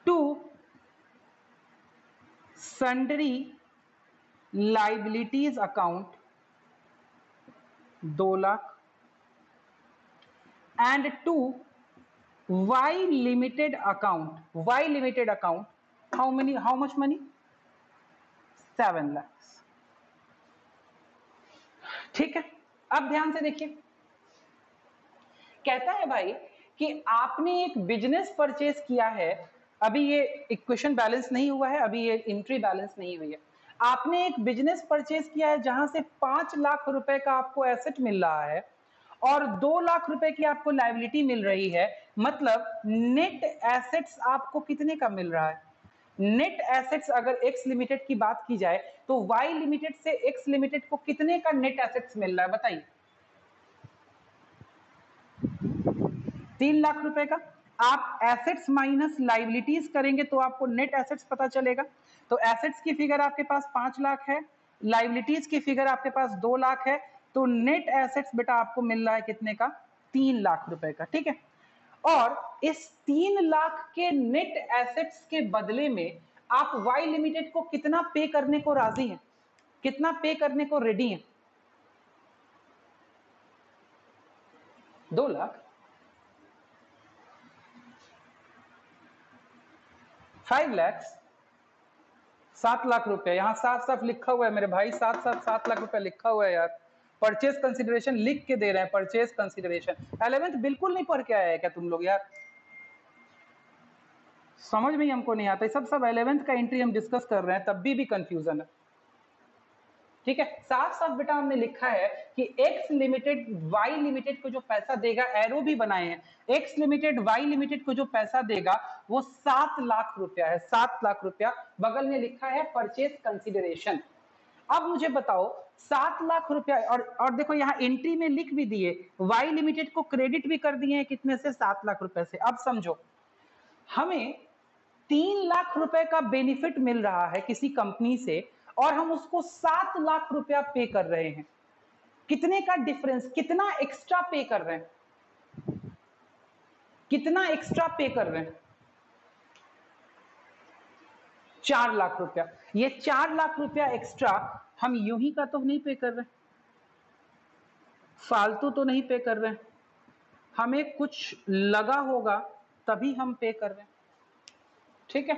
to sundry liabilities account 2 lakh and to Y limited account how much money, 7 lakhs, ठीक है। अब ध्यान से देखिए, कहता है भाई कि आपने एक बिजनेस परचेज किया है, अभी ये इक्वेशन बैलेंस नहीं हुआ है, अभी ये एंट्री बैलेंस नहीं हुई है। आपने एक बिजनेस परचेज किया है जहां से 5 लाख रुपए का आपको एसेट मिल रहा है और 2 लाख रुपए की आपको लायबिलिटी मिल रही है, मतलब नेट एसेट्स आपको कितने का मिल रहा है। नेट एसेट्स अगर एक्स लिमिटेड की बात की जाए तो वाई लिमिटेड से एक्स लिमिटेड को कितने का नेट एसेट्स मिल रहा है बताइए, 3 लाख रुपए का। आप एसेट्स माइनस लायबिलिटीज करेंगे तो आपको नेट एसेट्स पता चलेगा। तो एसेट्स की फिगर आपके पास 5 लाख है, लायबिलिटीज की फिगर आपके पास 2 लाख है, तो नेट एसेट्स बेटा आपको मिल रहा है कितने का, 3 लाख रुपए का, ठीक है। और इस 3 लाख के नेट एसेट्स के बदले में आप वाई लिमिटेड को कितना पे करने को राजी हैं, कितना पे करने को रेडी हैं, 2 लाख, 5 lakhs, 7 लाख रुपए, यहां साफ साफ लिखा हुआ है मेरे भाई, 7 लाख रुपए लिखा हुआ है यार। परचेज कंसिडरेशन लिख के दे रहे हैं, परचेज कंसिडरेशन। 11th बिल्कुल नहीं पढ़ के आया है क्या तुम लोग यार, समझ में ही हमको नहीं आता, सब 11th का एंट्री हम डिस्कस कर रहे हैं तब भी कंफ्यूजन है, ठीक है। साफ साफ बेटा हमने लिखा है कि एक्स लिमिटेड वाई लिमिटेड को जो पैसा देगा, एरो भी बनाए हैं, एक्स लिमिटेड वाई लिमिटेड को जो पैसा देगा वो 7 लाख रुपया है, 7 लाख रुपया, बगल में लिखा है परचेज कंसिडरेशन। अब मुझे बताओ 7 लाख रुपया, और देखो यहाँ एंट्री में लिख भी दिए, वाई लिमिटेड को क्रेडिट भी कर दिए हैं कितने से, 7 लाख रुपए से। अब समझो हमें 3 लाख रुपए का बेनिफिट मिल रहा है किसी कंपनी से और हम उसको 7 लाख रुपया पे कर रहे हैं, कितने का डिफरेंस, कितना एक्स्ट्रा पे कर रहे हैं, कितना एक्स्ट्रा पे कर रहे हैं, 4 लाख रुपया। ये 4 लाख रुपया एक्स्ट्रा हम यूं ही का तो नहीं पे कर रहे, फालतू तो नहीं पे कर रहे हैं, हमें कुछ लगा होगा तभी हम पे कर रहे हैं, ठीक है।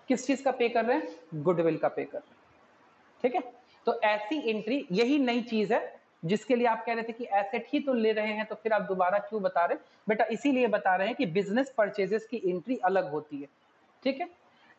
किस चीज का पे कर रहे हैं, गुडविल का पे कर रहे हैं, ठीक है। तो ऐसी एंट्री, यही नई चीज है जिसके लिए आप कह रहे थे कि एसेट ही तो ले रहे हैं तो फिर आप दोबारा क्यों बता रहे, बेटा इसीलिए बता रहे हैं कि बिजनेस परचेजेस की एंट्री अलग होती है, ठीक है।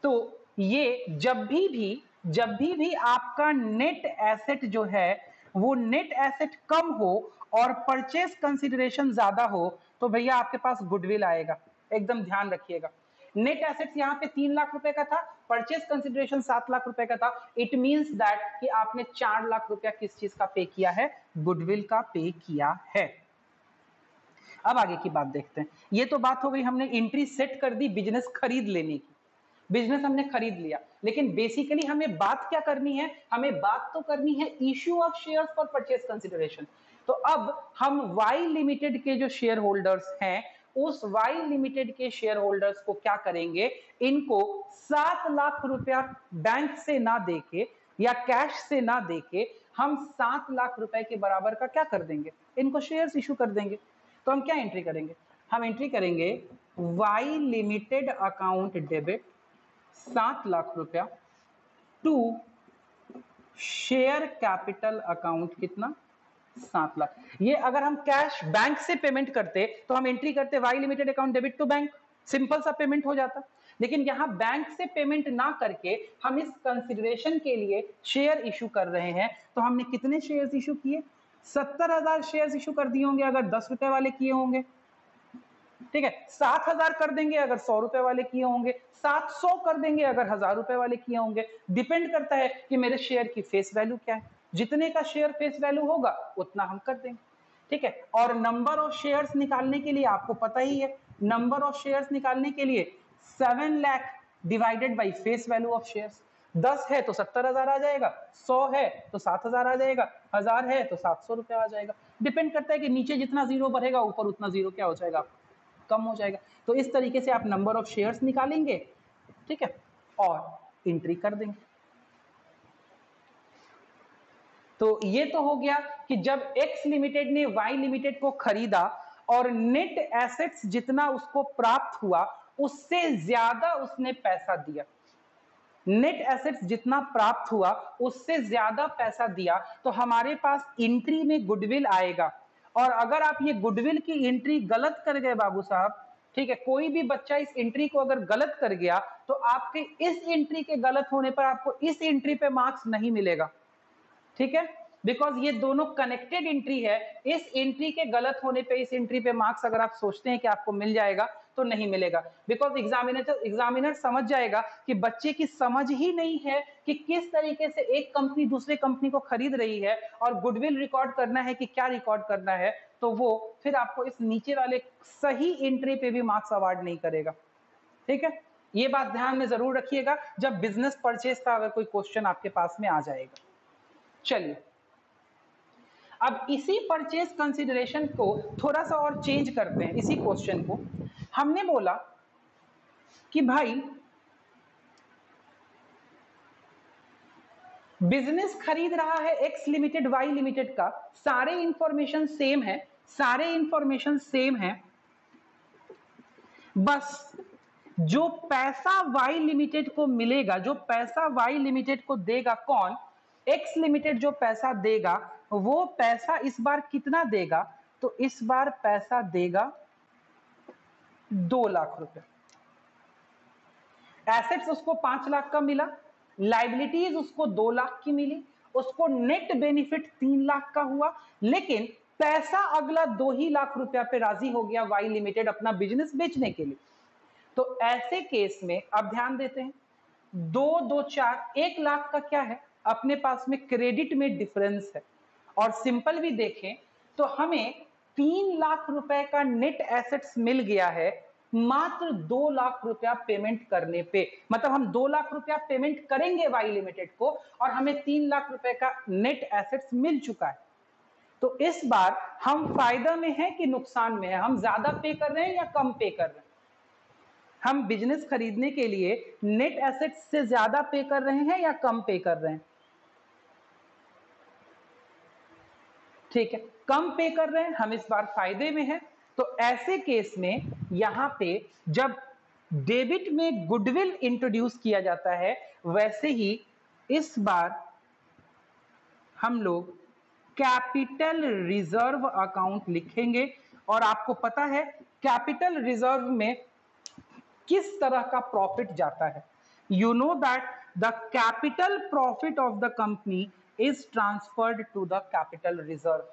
तो ये जब भी आपका नेट एसेट जो है वो नेट एसेट कम हो और परचेज कंसिडरेशन ज्यादा हो तो भैया आपके पास गुडविल आएगा, एकदम ध्यान रखिएगा। नेट एसेट्स यहाँ पे 3 लाख रुपए का था, परचेज कंसिडरेशन 7 लाख रुपए का था। इट मींस दैट कि आपने 4 लाख रुपया किस चीज का पे किया है? गुडविल का पे किया है। अब आगे की बात देखते हैं। ये तो बात हो गई, हमने एंट्री सेट कर दी बिजनेस खरीद लेने की, बिजनेस हमने खरीद लिया, लेकिन बेसिकली हमें बात क्या करनी है? हमें बात तो करनी है issue of shares for purchase consideration. तो अब हम वाई लिमिटेड के जो शेयर होल्डर्स हैं, उस वाई लिमिटेड के शेयर होल्डर्स को क्या करेंगे? इनको 7 लाख रुपया बैंक से ना देके या कैश से ना देके हम 7 लाख रुपए के बराबर का क्या कर देंगे? इनको शेयर्स इशू कर देंगे। तो हम क्या एंट्री करेंगे? हम एंट्री करेंगे Y limited account debit 7 lakh रुपया टू शेयर कैपिटल अकाउंट कितना? 7 लाख। ये अगर हम कैश बैंक से पेमेंट करते तो हम एंट्री करते Y limited account debit to bank, simple सा पेमेंट हो जाता। लेकिन यहां बैंक से पेमेंट ना करके हम इस कंसिडरेशन के लिए शेयर इशू कर रहे हैं। तो हमने कितने शेयर्स इशू किए? 70,000 शेयर्स इशू कर दिए होंगे अगर 10 रुपए वाले किए होंगे, ठीक है। 7,000 कर देंगे अगर 100 रुपए वाले किए होंगे, 700 कर देंगे अगर 1,000 रुपए वाले किए होंगे। डिपेंड करता है कि मेरे शेयर की फेस वैल्यू क्या है। जितने का शेयर फेस वैल्यू होगा उतना हम कर देंगे, ठीक है। और नंबर ऑफ शेयर्स निकालने के लिए आपको पता ही है, नंबर ऑफ शेयर्स निकालने के लिए 7 lakh divided by face value of shares. 10 है तो 70,000 आ जाएगा, 100 है तो 7,000 आ जाएगा, 1,000 है तो 700 रुपया आ जाएगा। डिपेंड करता है कि नीचे जितना जीरो बढ़ेगा ऊपर उतना जीरो क्या हो जाएगा? कम हो जाएगा। तो इस तरीके से आप नंबर ऑफ शेयर्स निकालेंगे, ठीक है, और एंट्री कर देंगे। तो ये तो हो गया कि जब एक्स लिमिटेड ने वाई लिमिटेड को खरीदा और नेट एसेट्स जितना उसको प्राप्त हुआ उससे ज्यादा उसने पैसा दिया, नेट एसेट्स जितना प्राप्त हुआ उससे ज्यादा पैसा दिया, तो हमारे पास एंट्री में गुडविल आएगा। और अगर आप ये गुडविल की एंट्री गलत कर गए बाबू साहब, ठीक है, कोई भी बच्चा इस एंट्री को अगर गलत कर गया तो आपके इस एंट्री के गलत होने पर आपको इस एंट्री पे मार्क्स नहीं मिलेगा, ठीक है, बिकॉज ये दोनों कनेक्टेड एंट्री है। इस एंट्री के गलत होने पे इस एंट्री पे मार्क्स अगर आप सोचते हैं कि आपको मिल जाएगा तो नहीं मिलेगा, बिकॉज एग्जामिनर समझ जाएगा कि बच्चे की समझ ही नहीं है कि किस तरीके से एक कंपनी दूसरे कंपनी को खरीद रही है और गुडविल रिकॉर्ड करना है कि क्या रिकॉर्ड करना है, तो वो फिर आपको इस नीचे वाले सही एंट्री पे भी मार्क्स अवार्ड नहीं करेगा, ठीक है। ये बात ध्यान में जरूर रखिएगा जब बिजनेस परचेज का अगर कोई क्वेश्चन आपके पास में आ जाएगा। चलिए, अब इसी परचेज कंसिडरेशन को थोड़ा सा और चेंज करते हैं। इसी क्वेश्चन को हमने बोला कि भाई बिजनेस खरीद रहा है एक्स लिमिटेड वाई लिमिटेड का, सारे इंफॉर्मेशन सेम है, सारे इंफॉर्मेशन सेम है, बस जो पैसा वाई लिमिटेड को मिलेगा, जो पैसा वाई लिमिटेड को देगा कौन? एक्स लिमिटेड जो पैसा देगा वो पैसा इस बार कितना देगा? तो इस बार पैसा देगा 2 लाख रुपए। एसेट्स उसको 5 लाख का मिला, लाइबिलिटीज उसको 2 लाख की मिली, उसको नेट बेनिफिट 3 लाख का हुआ, लेकिन पैसा अगला 2 ही लाख रुपया पे राजी हो गया वाई लिमिटेड अपना बिजनेस बेचने के लिए। तो ऐसे केस में अब ध्यान देते हैं, 2 2 4 1 लाख का क्या है? अपने पास में क्रेडिट में डिफरेंस है, और सिंपल भी देखें तो हमें 3 लाख रुपए का नेट एसेट्स मिल गया है मात्र 2 लाख रुपया पेमेंट करने पे। मतलब हम 2 लाख रुपया पेमेंट करेंगे वाई लिमिटेड को और हमें 3 लाख रुपए का नेट एसेट्स मिल चुका है। तो इस बार हम फायदा में हैं कि नुकसान में है? हम ज्यादा पे कर रहे हैं या कम पे कर रहे हैं? हम बिजनेस खरीदने के लिए नेट एसेट्स से ज्यादा पे कर रहे हैं या कम पे कर रहे हैं? ठीक है, कम पे कर रहे हैं, हम इस बार फायदे में हैं। तो ऐसे केस में यहां पे जब डेबिट में गुडविल इंट्रोड्यूस किया जाता है, वैसे ही इस बार हम लोग कैपिटल रिजर्व अकाउंट लिखेंगे। और आपको पता है कैपिटल रिजर्व में किस तरह का प्रॉफिट जाता है? You know that the capital profit of the company is transferred to the capital reserve,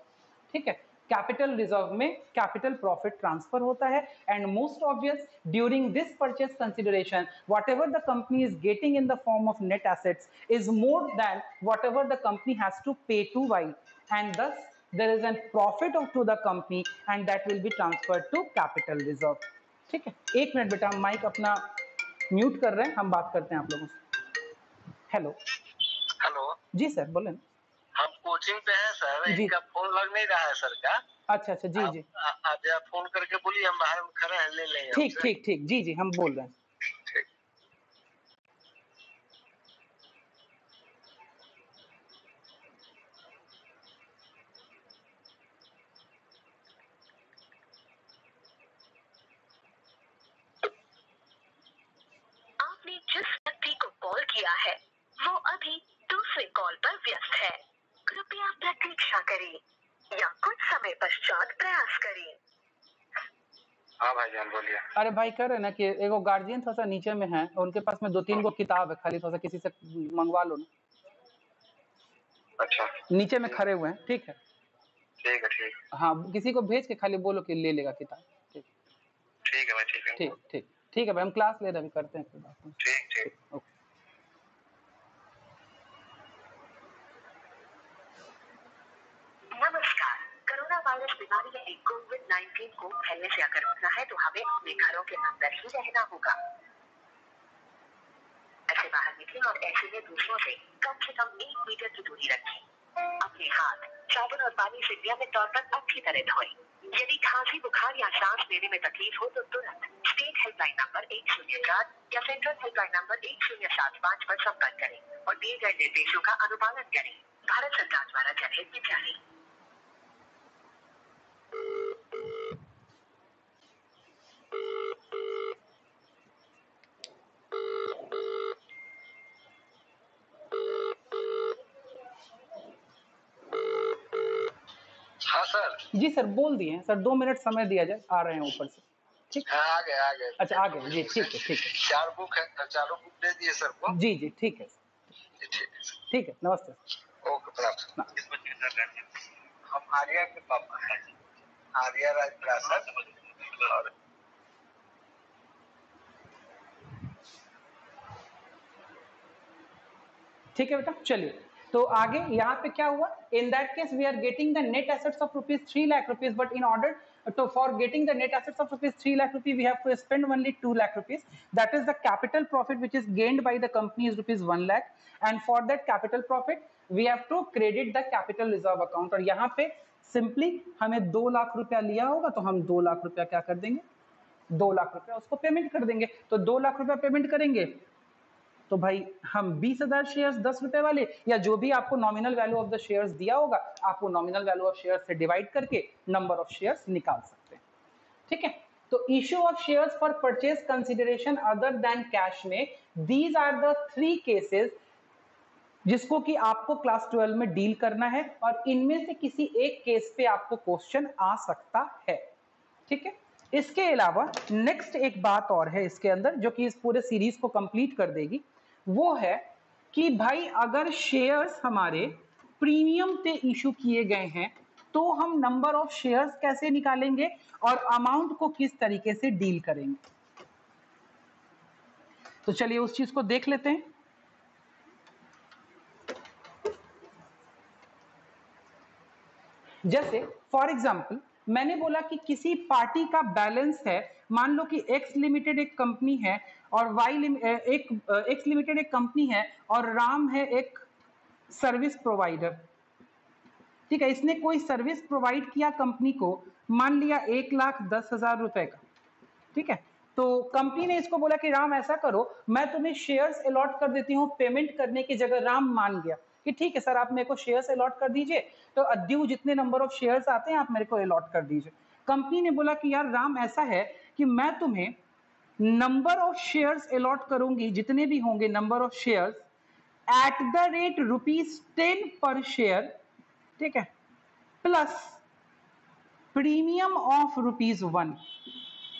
ठीक है। कैपिटल रिजर्व में कैपिटल प्रॉफिट ट्रांसफर होता है। And most obvious, during this purchase consideration whatever the company is getting in the form of net assets is more than whatever the company has to pay to Y, and thus there is a profit to the company and that will be transferred to capital reserve। ठीक है, एक minute बेटा, हम mic अपना mute कर रहे हैं, हम बात करते हैं आप लोगों से। हेलो हेलो जी सर, बोलें। हम कोचिंग पे हैं सर, इनका फोन लग नहीं रहा है सर का। अच्छा अच्छा, जी जी, आप जरा फोन करके बोलिए, हम बाहर में खड़े हैं, ले लेंगे। ठीक ठीक ठीक, जी जी, हम बोल रहे हैं। ठीक। आपने जिस व्यक्ति को कॉल किया है वो अभी दूसरे कॉल पर व्यस्त है, कृपया प्रतीक्षा करें या कुछ समय पश्चात प्रयास करें। हाँ भाईजान बोलिए। अरे भाई कह रहे ना कि एगो गार्जियन थोड़ा सा नीचे में है, उनके पास में 2-3 गो किताब है, खाली थोड़ा सा किसी से मंगवा लो ना। अच्छा, नीचे में खड़े हुए हैं, ठीक है? ठीक है ठीक। हाँ, किसी को भेज के खाली बोलो कि ले लेगा किताब। ठीक ठीक है भाई, ठीक है। ठीक ठीक ठीक है भाई, हम क्लास ले रहे हैं, अभी करते हैं फिर बात। ठीक ठीक, ओके। नमस्कार। कोरोना वायरस बीमारी यानी कोविड-19 को फैलने से अगर रोकना है तो हमें अपने घरों के अंदर ही रहना होगा। ऐसे बाहर निकलें और ऐसे में दूसरों से कम 1 मीटर की दूरी रखें। अपने हाथ साबुन और पानी से नियमित तौर पर अच्छी तरह धोएं। यदि खांसी, बुखार या सांस लेने में तकलीफ हो तो तुरंत स्टेट हेल्पलाइन नंबर 104 या सेंट्रल हेल्पलाइन नंबर 1075 पर संपर्क करें और दिए गए निर्देशों का अनुपालन करें। भारत सरकार द्वारा जनहित में जारी। हाँ सर। जी सर, बोल दिए सर, 2 मिनट समय दिया जाए, आ रहे हैं ऊपर से। ठीक, हाँ आ गए आ गए। अच्छा आ गए जी, ठीक है ठीक है। 4 बुक है, चारों बुक दे दिए सर को। जी जी, ठीक है ठीक है, नमस्ते। ओके, प्रणाम। हम आर्या के पापा हैं, आर्या राजप्रसाद। और ठीक है बेटा, चलिए तो आगे यहाँ पे क्या हुआ। In that case we are getting the net assets of ₹3 lakh, but in order to for getting the net assets of ₹3 lakh we have to spend only ₹2 lakh. That is the capital profit which is gained by the company is ₹1 lakh, and for that capital profit we have to credit the capital reserve account। और यहाँ पे simply हमें ₹2 लाख लिया होगा तो हम ₹2 लाख क्या कर देंगे, ₹2 लाख उसको पेमेंट कर देंगे। तो ₹2 लाख पेमेंट करेंगे तो भाई हम 20,000 शेयर्स ₹10 वाले, या जो भी आपको nominal value of the shares दिया होगा, आपको नॉमिनल वैल्यू ऑफ शेयर्स से डिवाइड करके नंबर ऑफ शेयर्स निकाल सकते हैं। ठीक है, तो issue of shares for purchase consideration other than cash में, दीज आर द 3 केसेस जिसको कि आपको क्लास 12 में डील करना है, और इनमें से किसी एक केस पे आपको क्वेश्चन आ सकता है। ठीक है, इसके अलावा नेक्स्ट एक बात और है इसके अंदर जो कि इस पूरे सीरीज को कंप्लीट कर देगी, वो है कि भाई अगर शेयर्स हमारे प्रीमियम पे इशू किए गए हैं तो हम नंबर ऑफ शेयर्स कैसे निकालेंगे और अमाउंट को किस तरीके से डील करेंगे। तो चलिए उस चीज को देख लेते हैं। जैसे फॉर एग्जाम्पल मैंने बोला कि किसी पार्टी का बैलेंस है, मान लो कि एक्स लिमिटेड एक कंपनी है और एक्स लिमिटेड एक कंपनी है और राम है एक सर्विस प्रोवाइडर। ठीक है, इसने कोई सर्विस प्रोवाइड किया कंपनी को, मान लिया ₹1,10,000 का। ठीक है, तो कंपनी ने इसको बोला कि राम ऐसा करो, मैं तुम्हें शेयर्स अलॉट कर देती हूँ पेमेंट करने की जगह। राम मान गया कि ठीक है सर, आप मेरे को शेयर्स अलॉट कर दीजिए, तो ड्यू जितने नंबर ऑफ शेयर्स आते हैं आप मेरे को अलॉट कर दीजिए। कंपनी ने बोला कि यार राम ऐसा है कि मैं तुम्हें नंबर ऑफ शेयर्स अलॉट करूंगी, जितने भी होंगे number of shares at the rate ₹10 पर शेयर। ठीक है, प्लस प्रीमियम ऑफ ₹1।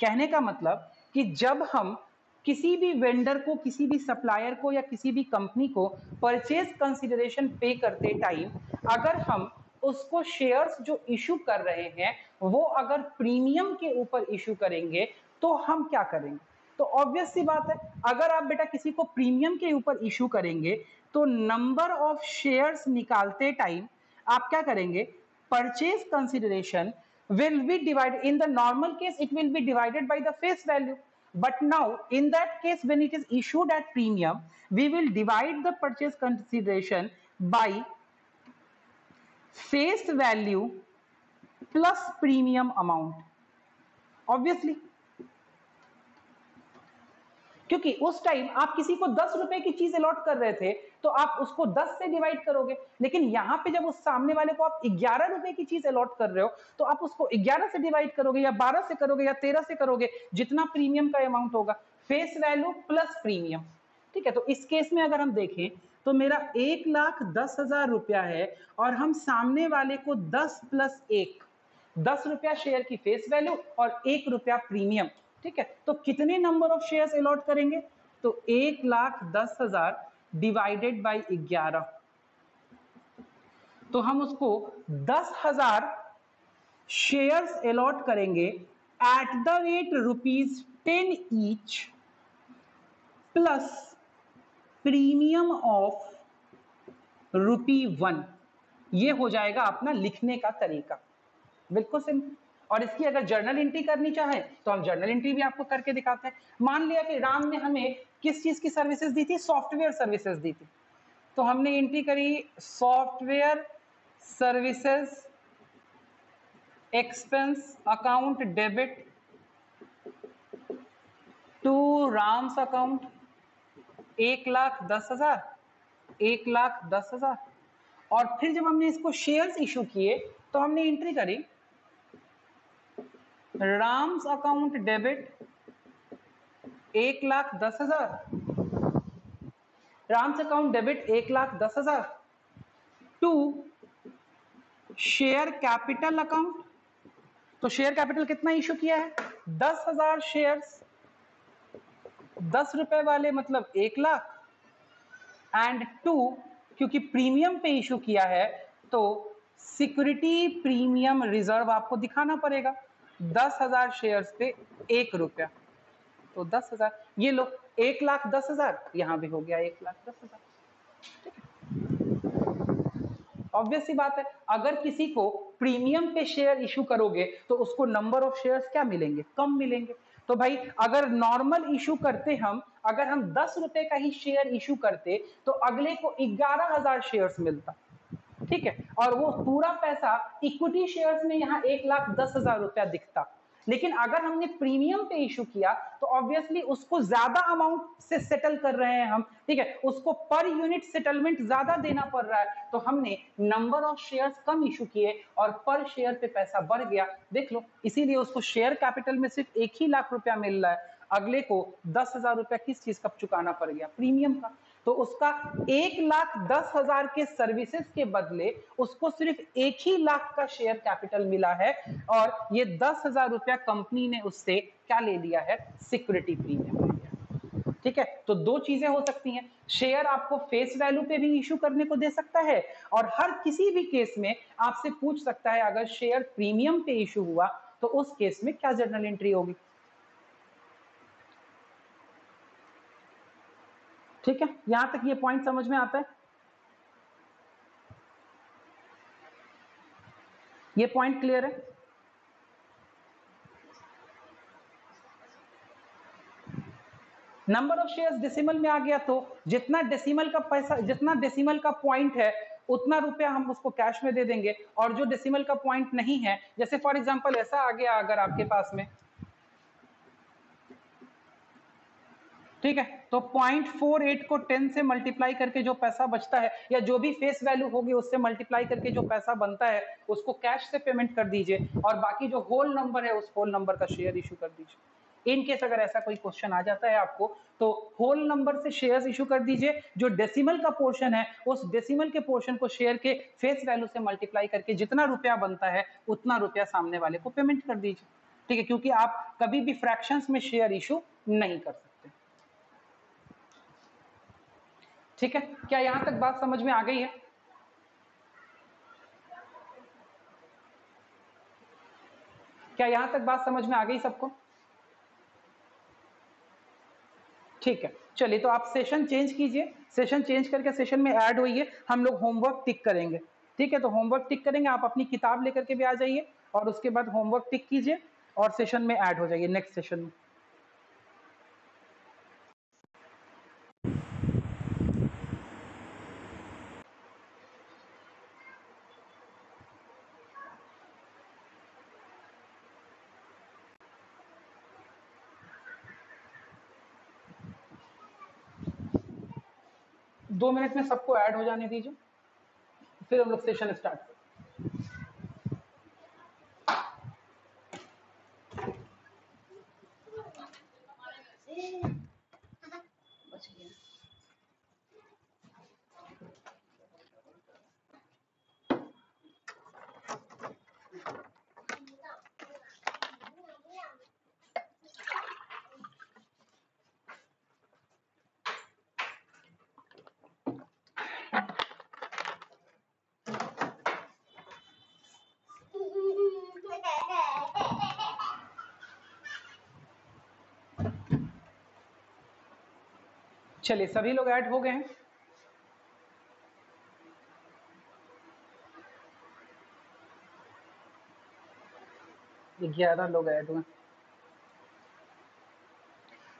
कहने का मतलब कि जब हम किसी भी वेंडर को, किसी भी सप्लायर को या किसी भी कंपनी को परचेज कंसिडरेशन पे करते टाइम अगर हम उसको शेयर्स जो इशू कर रहे हैं वो अगर प्रीमियम के ऊपर इशू करेंगे तो हम क्या करेंगे? तो ऑब्वियस सी बात है, अगर आप बेटा किसी को प्रीमियम के ऊपर इशू करेंगे तो नंबर ऑफ शेयर्स निकालते टाइम आप क्या करेंगे? Purchase consideration will be divided. In the normal case it will be divided by the face value, but now in that case when it is issued at premium we will divide the purchase consideration by face value plus premium amount. Obviously, क्योंकि उस time आप किसी को 10 रुपए की चीज allot कर रहे थे तो आप उसको 10 से डिवाइड करोगे, लेकिन यहां पे जब उस सामने वाले को आप 11 रुपए की चीज अलॉट कर रहे हो तो आप उसको 11 से डिवाइड करोगे या 12 से करोगे या 13 से करोगे, जितना प्रीमियम का अमाउंट होगा, फेस वैल्यू प्लस प्रीमियम। ठीक है, तो इस केस में अगर हम देखें तो मेरा 1,10,000 रुपया है और हम सामने वाले को 10 प्लस 1, 10 रुपया शेयर की फेस वैल्यू और 1 रुपया प्रीमियम। ठीक है, तो कितने नंबर ऑफ शेयर्स अलॉट करेंगे? तो 1,10,000 डिवाइडेड बाई 11, तो हम उसको 10,000 शेयर्स अलॉट करेंगे eight the rate ₹10 each plus premium of ₹1। ये हो जाएगा अपना लिखने का तरीका, बिल्कुल सिंपल। और इसकी अगर जर्नल एंट्री करनी चाहे तो हम जर्नल एंट्री भी आपको करके दिखाते हैं। मान लिया कि राम ने हमें किस चीज की सर्विसेज दी थी? सॉफ्टवेयर सर्विसेज दी थी, तो हमने एंट्री करी software services expense account debit to Ram's account 1,10,000, 1,10,000। और फिर जब हमने इसको शेयर्स इशू किए तो हमने एंट्री करी Ram's account debit 1,10,000, Ram's account debit 1,10,000 to share capital account. तो शेयर कैपिटल कितना इशू किया है? 10,000 शेयर्स, 10 रुपए वाले मतलब 1,00,000 एंड टू, क्योंकि प्रीमियम पे इशू किया है तो सिक्योरिटी प्रीमियम रिजर्व आपको दिखाना पड़ेगा। 10,000 शेयर्स पे 1 रुपया, तो 10,000, ये लो 1,10,000, यहां भी हो गया 1,10,000। ठीक है, ऑब्वियस सी बात है, अगर किसी को प्रीमियम पे शेयर इशू करोगे तो उसको नंबर ऑफ शेयर्स क्या मिलेंगे? कम मिलेंगे। तो भाई अगर नॉर्मल इशू करते हम, अगर हम 10 रुपए का ही शेयर इशू करते तो अगले को 11,000 शेयर्स मिलता। ठीक है, और वो पूरा पैसा इक्विटी शेयर्स में यहाँ 1,10,000 रुपया दिखता। लेकिन अगर हमने प्रीमियम पे इशू किया तो ऑब्वियसली उसको ज्यादा अमाउंट से सेटल कर रहे हैं हम। ठीक है, उसको पर यूनिट सेटलमेंट ज्यादा देना पड़ रहा है, तो हमने number of shares come issue किए और पर शेयर पे पैसा बढ़ गया। देख लो, इसीलिए उसको शेयर कैपिटल में सिर्फ 1 ही लाख रुपया मिल रहा है, अगले को 10,000 रुपया किस चीज का चुकाना पड़ गया? प्रीमियम का। तो उसका 1,10,000 के सर्विसेज के बदले उसको सिर्फ 1 ही लाख का शेयर कैपिटल मिला है, और ये 10,000 रुपया कंपनी ने उससे क्या ले लिया है? सिक्योरिटी प्रीमियम ले लिया। ठीक है, तो दो चीजें हो सकती हैं, शेयर आपको फेस वैल्यू पे भी इशू करने को दे सकता है, और हर किसी भी केस में आपसे पूछ सकता है अगर शेयर प्रीमियम पे इशू हुआ तो उस केस में क्या जर्नल एंट्री होगी। ठीक है, यहां तक ये पॉइंट समझ में आता है? ये पॉइंट क्लियर है? नंबर ऑफ शेयर्स डेसिमल में आ गया तो जितना डेसिमल का पैसा, जितना डेसिमल का पॉइंट है उतना रुपया हम उसको कैश में दे देंगे, और जो डेसिमल का पॉइंट नहीं है, जैसे फॉर एग्जांपल ऐसा आ गया अगर आपके पास में, ठीक है, तो 0.48 को 10 से मल्टीप्लाई करके जो पैसा बचता है, या जो भी फेस वैल्यू होगी उससे मल्टीप्लाई करके जो पैसा बनता है उसको कैश से पेमेंट कर दीजिए, और बाकी जो होल नंबर है उस होल नंबर का शेयर इशू कर दीजिए। इन केस अगर ऐसा कोई क्वेश्चन आ जाता है आपको तो होल नंबर से शेयर्स इशू कर दीजिए, जो डेसिमल का पोर्शन है उस डेसिमल के पोर्शन को शेयर के फेस वैल्यू से मल्टीप्लाई करके जितना रुपया बनता है उतना रुपया सामने वाले को पेमेंट कर दीजिए। ठीक है, क्योंकि आप कभी भी फ्रैक्शंस में शेयर इशू नहीं कर सकते। ठीक है, क्या यहां तक बात समझ में आ गई है? क्या यहां तक बात समझ में आ गई सबको? ठीक है, चलिए तो आप सेशन चेंज कीजिए, सेशन चेंज करके सेशन में ऐड होइए, हम लोग होमवर्क टिक करेंगे। ठीक है, तो होमवर्क टिक करेंगे, आप अपनी किताब लेकर के भी आ जाइए और उसके बाद होमवर्क टिक कीजिए और सेशन में ऐड हो जाइए नेक्स्ट सेशन में। दो मिनट में सबको ऐड हो जाने दीजिए, फिर हम लोग सेशन स्टार्ट करें। चलिए, सभी लोग ऐड हो गए हैं? 11 लोग ऐड हुए।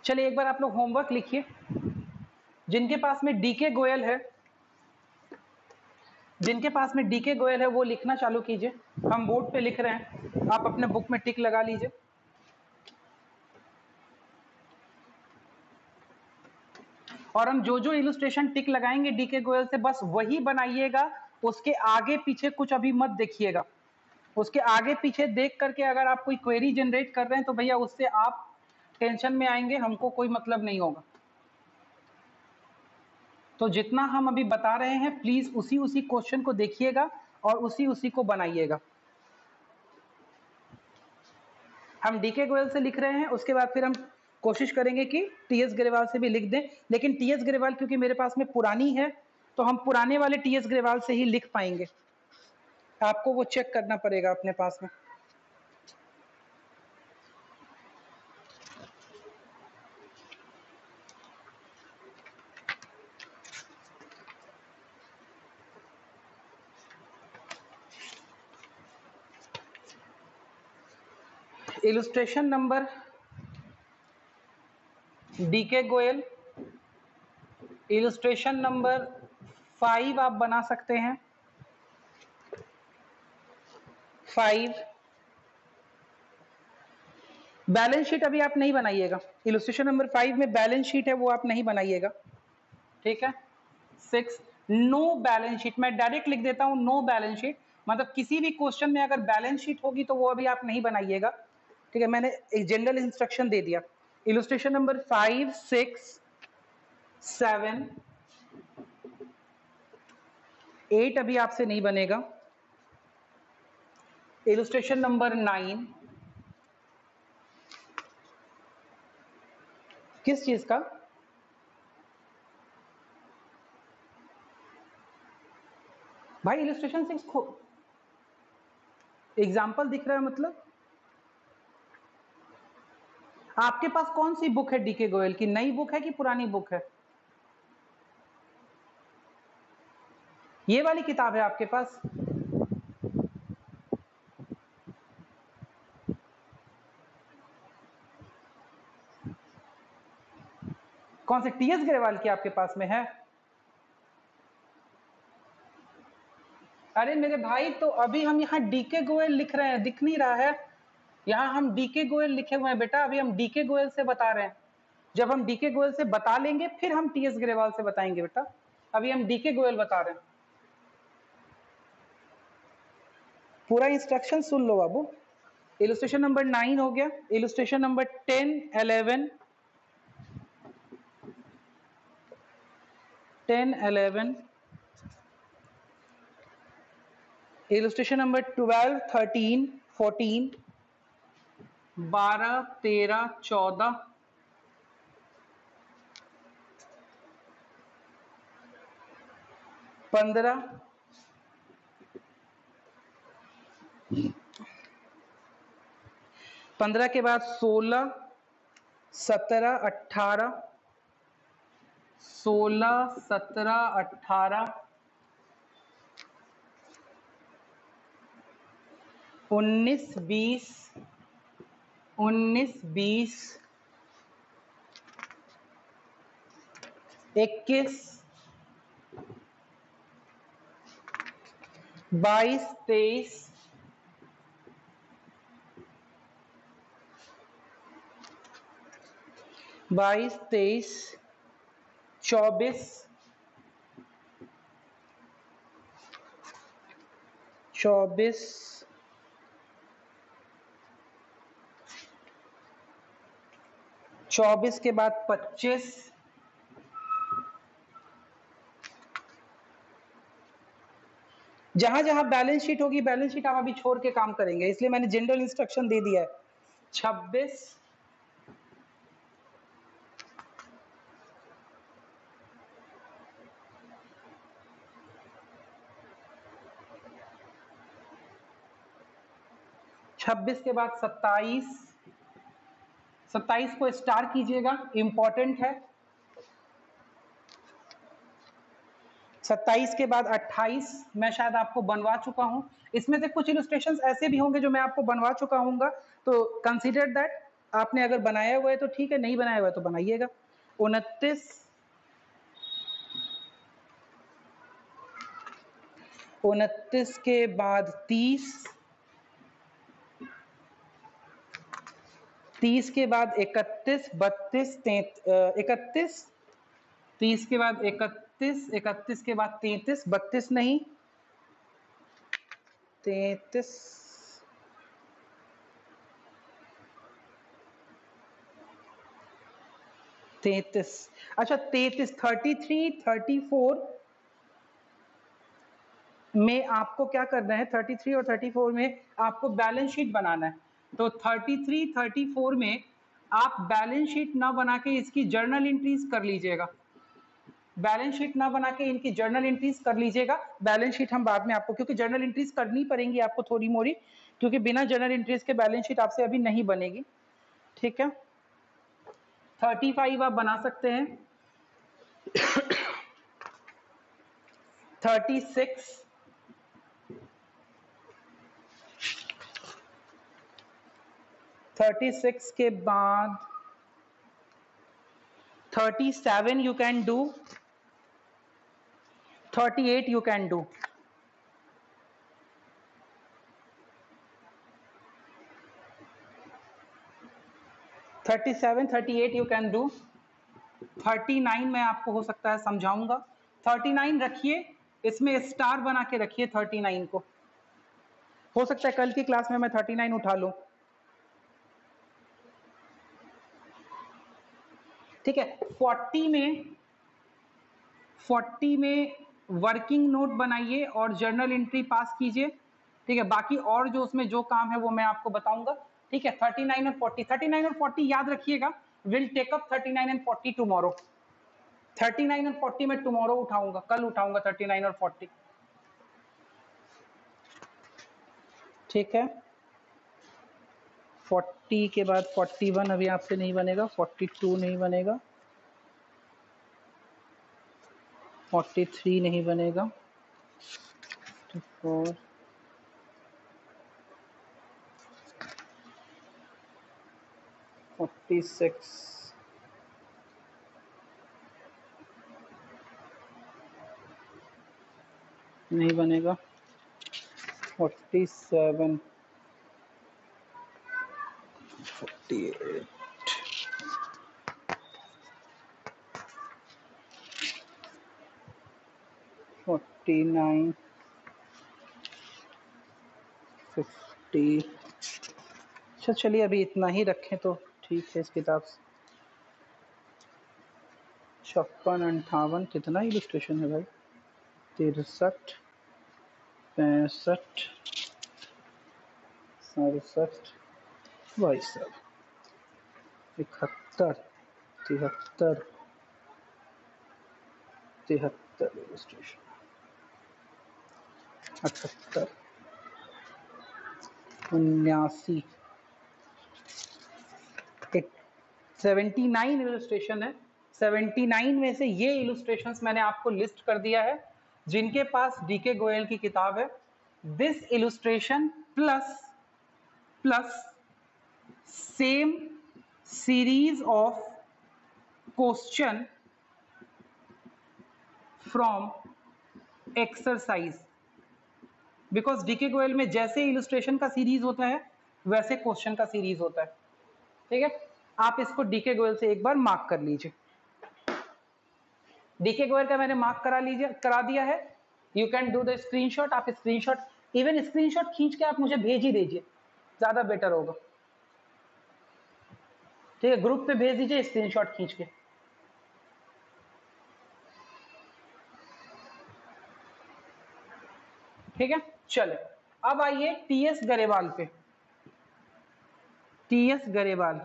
चलिए एक बार आप लोग होमवर्क लिखिए, जिनके पास में डीके गोयल है, जिनके पास में डीके गोयल है वो लिखना चालू कीजिए। हम बोर्ड पे लिख रहे हैं, आप अपने बुक में टिक लगा लीजिए। और हम जो जो इलस्ट्रेशन टिक लगाएंगे डीके गोयल से बस वही बनाइएगा, उसके आगे पीछे कुछ अभी मत देखिएगा। उसके आगे पीछे देख करके अगर आप कोई क्वेरी जनरेट कर रहे हैं तो भैया उससे आप टेंशन में आएंगे, हमको कोई मतलब नहीं होगा। तो जितना हम अभी बता रहे हैं प्लीज उसी उसी क्वेश्चन को देखिएगा और उसी उसी को बनाइएगा। हम डीके गोयल से लिख रहे हैं, उसके बाद फिर हम कोशिश करेंगे कि टीएस ग्रेवाल से भी लिख दें, लेकिन टीएस ग्रेवाल क्योंकि मेरे पास में पुरानी है तो हम पुराने वाले टीएस ग्रेवाल से ही लिख पाएंगे। आपको वो चेक करना पड़ेगा अपने पास में। Illustration number D K Goyal, illustration number 5 आप बना सकते हैं। 5 बैलेंस शीट अभी आप नहीं बनाइएगा, इलस्ट्रेशन नंबर 5 में बैलेंस शीट है वो आप नहीं बनाइएगा। ठीक है। 6 नो बैलेंस शीट, मैं डायरेक्ट लिख देता हूं नो बैलेंस शीट, मतलब किसी भी क्वेश्चन में अगर बैलेंस शीट होगी तो वो अभी आप नहीं बनाइएगा। ठीक है, मैंने एक जनरल इंस्ट्रक्शन दे दिया। इलस्ट्रेशन नंबर 5, 6, 7, 8 अभी आपसे नहीं बनेगा। इलस्ट्रेशन नंबर 9, किस चीज का? भाई इलस्ट्रेशन 6 खो एग्जाम्पल दिख रहा है, मतलब आपके पास कौन सी बुक है डीके गोयल की? नई बुक है कि पुरानी बुक है? ये वाली किताब है आपके पास? कौन से टीएस ग्रेवाल की आपके पास में है? अरे मेरे भाई तो अभी हम यहाँ डीके गोयल लिख रहे हैं, दिख नहीं रहा है? यहाँ हम डीके गोयल लिखे हुए हैं बेटा, अभी हम डीके गोयल से बता रहे हैं। जब हम डीके गोयल से बता लेंगे फिर हम टीएस ग्रेवाल से बताएंगे बेटा, अभी हम डीके गोयल बता रहे हैं। पूरा इंस्ट्रक्शन सुन लो बाबू। इलस्ट्रेशन नंबर 9 हो गया, इलस्ट्रेशन नंबर 10, 11, 10, 11, इलस्ट्रेशन नंबर 12, 13, 14, 12, 13, 14, 15, 16, 15 के बाद 16, 17, 18, 16, 17, 18, 19, 20, 19, 20, 21, 22, 23, 22, 23, 24, 24, 24 के बाद 25, जहां जहां बैलेंस शीट होगी, बैलेंस शीट आप अभी छोड़ के काम करेंगे, इसलिए मैंने जनरल इंस्ट्रक्शन दे दिया है। 26, 26 के बाद 27, 27 को स्टार कीजिएगा, इंपॉर्टेंट है। 27 के बाद 28, मैं शायद आपको बनवा चुका हूं। इसमें से कुछ इलस्ट्रेशंस ऐसे भी होंगे जो मैं आपको बनवा चुका हूँगा, तो कंसीडर दैट। आपने अगर बनाया हुआ है तो ठीक है, नहीं बनाया हुआ है तो बनाइएगा। 29, 29 के बाद 30, 30 के बाद 31, 32, 31, 30 के बाद 31, 31 के बाद 33, 32 नहीं, 33, 33, अच्छा 33, 33, 34 में आपको क्या करना है, 33 और 34 में आपको बैलेंस शीट बनाना है। तो 33, 34 में आप बैलेंस शीट ना बना के इसकी जर्नल एंट्रीज कर लीजिएगा। बैलेंस शीट ना बना के इनकी जर्नल एंट्रीज कर लीजिएगा। बैलेंस शीट हम बाद में आपको, क्योंकि जर्नल एंट्रीज करनी पड़ेंगी आपको थोड़ी मोड़ी, क्योंकि बिना जर्नल एंट्रीज के बैलेंस शीट आपसे अभी नहीं बनेगी। ठीक है, 35 आप बना सकते हैं। 36, 36 के बाद 37 you can do, 38 you can do, 37, 38 you can do, 39 मैं आपको हो सकता है समझाऊंगा। 39 रखिए, इसमें स्टार बना के रखिए 39 को, हो सकता है कल की क्लास में मैं 39 उठा लूं। ठीक है, 40 में वर्किंग नोट बनाइए और जर्नल एंट्री पास कीजिए। ठीक है, बाकी और जो उसमें जो काम है वो मैं आपको बताऊंगा। ठीक है, 39 और 40, 39 और 40 याद रखिएगा। Will take up 39 and 40 tomorrow. 39 और 40 में टुमारो उठाऊंगा, कल उठाऊंगा 39 और 40। ठीक है, 40 के बाद 41 अभी आपसे नहीं बनेगा, 42 नहीं बनेगा, 43 नहीं बनेगा, 44, 46, नहीं बनेगा, 47, 48, 49, 50। अच्छा चलिए अभी इतना ही रखें तो ठीक है इस किताब से। 56, 58, कितना इलस्ट्रेशन है भाई, 63, 65, 67, भाई साहब 71, 73, 73 इलस्ट्रेशन, 78, 79, 79 इलस्ट्रेशन है। 79 में से ये इलस्ट्रेशंस मैंने आपको लिस्ट कर दिया है जिनके पास डीके गोयल की किताब है। This illustration plus same series of question from exercise, because D K में जैसे इलस्ट्रेशन का सीरीज होता है वैसे क्वेश्चन का सीरीज होता है। ठीक है, आप इसको डीके गोयल से एक बार मार्क कर लीजिए। डीके गोयल का मैंने मार्क करा दिया है। You can do the screenshot. आप स्क्रीनशॉट, इवन स्क्रीनशॉट खींच के आप मुझे भेज ही दीजिए, ज्यादा बेटर होगा। ठीक है, ग्रुप पे भेज दीजिए स्क्रीनशॉट खींच के। ठीक है, चले अब आइए टीएस गरेवाल पे। टीएस गरेवाल,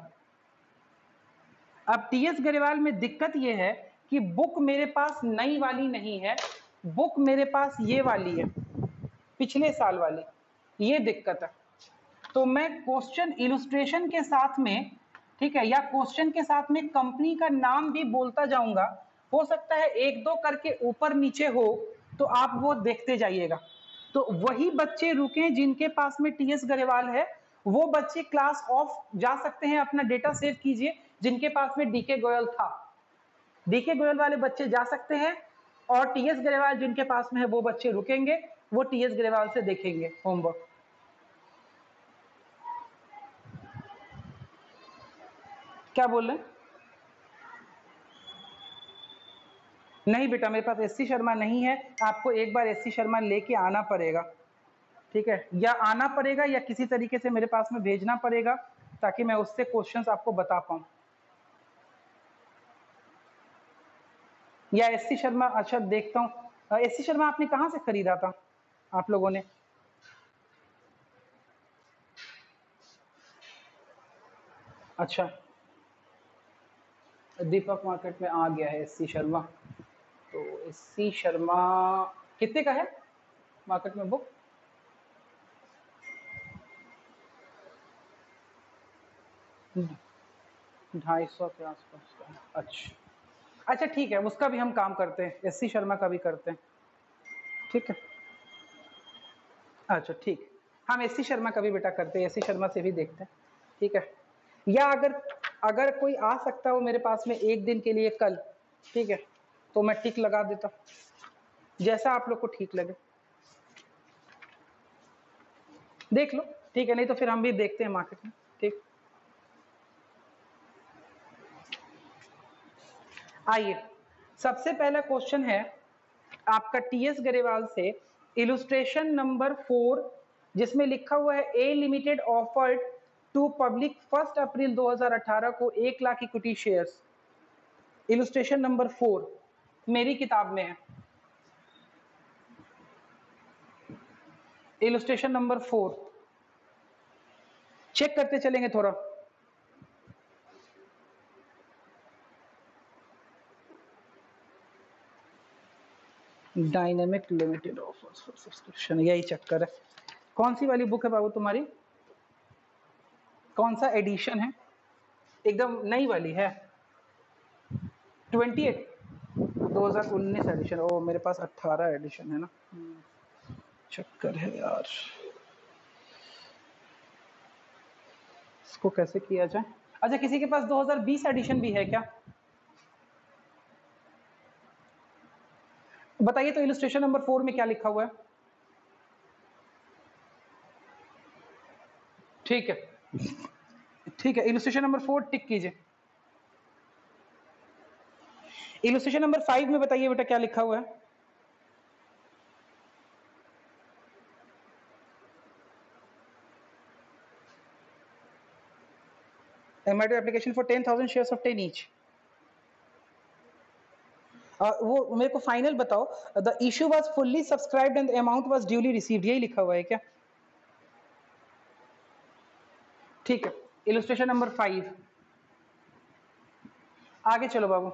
अब टीएस गरेवाल में दिक्कत यह है कि बुक मेरे पास नई वाली नहीं है, बुक मेरे पास ये वाली है, पिछले साल वाली, ये दिक्कत है। तो मैं क्वेश्चन इलस्ट्रेशन के साथ में, ठीक है, या क्वेश्चन के साथ में कंपनी का नाम भी बोलता जाऊंगा। हो सकता है एक दो करके ऊपर नीचे हो, तो आप वो देखते जाइएगा। तो वही बच्चे रुके जिनके पास में टीएस गरेवाल है, वो बच्चे क्लास ऑफ जा सकते हैं, अपना डेटा सेव कीजिए। जिनके पास में डीके गोयल था, डीके गोयल वाले बच्चे जा सकते हैं, और टीएस गरेवाल जिनके पास में है वो बच्चे रुकेंगे, वो टीएस गरेवाल से देखेंगे होमवर्क। क्या बोल रहे हैं? नहीं बेटा, मेरे पास एससी शर्मा नहीं है, आपको एक बार एससी शर्मा लेके आना पड़ेगा। ठीक है, या आना पड़ेगा या किसी तरीके से मेरे पास में भेजना पड़ेगा, ताकि मैं उससे क्वेश्चंस आपको बता पाऊं। या एससी शर्मा, अच्छा देखता हूं, एससी शर्मा आपने कहां से खरीदा था आप लोगों ने? अच्छा, दीपक मार्केट में आ गया है एससी शर्मा। तो एससी शर्मा कितने का है मार्केट में बुक? $250 के आसपास का। अच्छा ठीक है, उसका भी हम काम करते हैं, एससी शर्मा का भी करते हैं। ठीक है, अच्छा ठीक, हम एससी शर्मा का भी बेटा करते हैं, एससी शर्मा से भी देखते हैं। ठीक है, या अगर कोई आ सकता हो मेरे पास में एक दिन के लिए कल, ठीक है, तो मैं टिक लगा देता, जैसा आप लोग को ठीक लगे देख लो। ठीक है, नहीं तो फिर हम भी देखते हैं मार्केट में। ठीक, आइए, सबसे पहला क्वेश्चन है आपका टीएस गरेवाल से, इलस्ट्रेशन नंबर 4, जिसमें लिखा हुआ है ए लिमिटेड ऑफर्ड टू पब्लिक 1 अप्रैल 2018 को 1 lakh equity shares. Illustration number 4 मेरी किताब में है। इलस्ट्रेशन नंबर 4 चेक करते चलेंगे थोड़ा। Dynamic limited offers for subscription, यही चक्कर है। कौन सी वाली बुक है बाबू तुम्हारी? कौन सा एडिशन है? एकदम नई वाली है, 28 2019 एडिशन। ओ मेरे पास 18 एडिशन है ना, चक्कर है यार, इसको कैसे किया जाए? अच्छा, किसी के पास 2020 एडिशन भी है क्या? बताइए तो इलस्ट्रेशन नंबर 4 में क्या लिखा हुआ है? ठीक है, ठीक है, इलस्ट्रेशन नंबर 4 टिक कीजिए। इलस्ट्रेशन नंबर 5 में बताइए बेटा क्या लिखा हुआ है? MIT application for 10,000 shares of 10 each. वो मेरे को फाइनल बताओ, the issue was fully subscribed and the amount was duly received, यही लिखा हुआ है क्या? ठीक है, इलस्ट्रेशन नंबर 5, आगे चलो बाबू।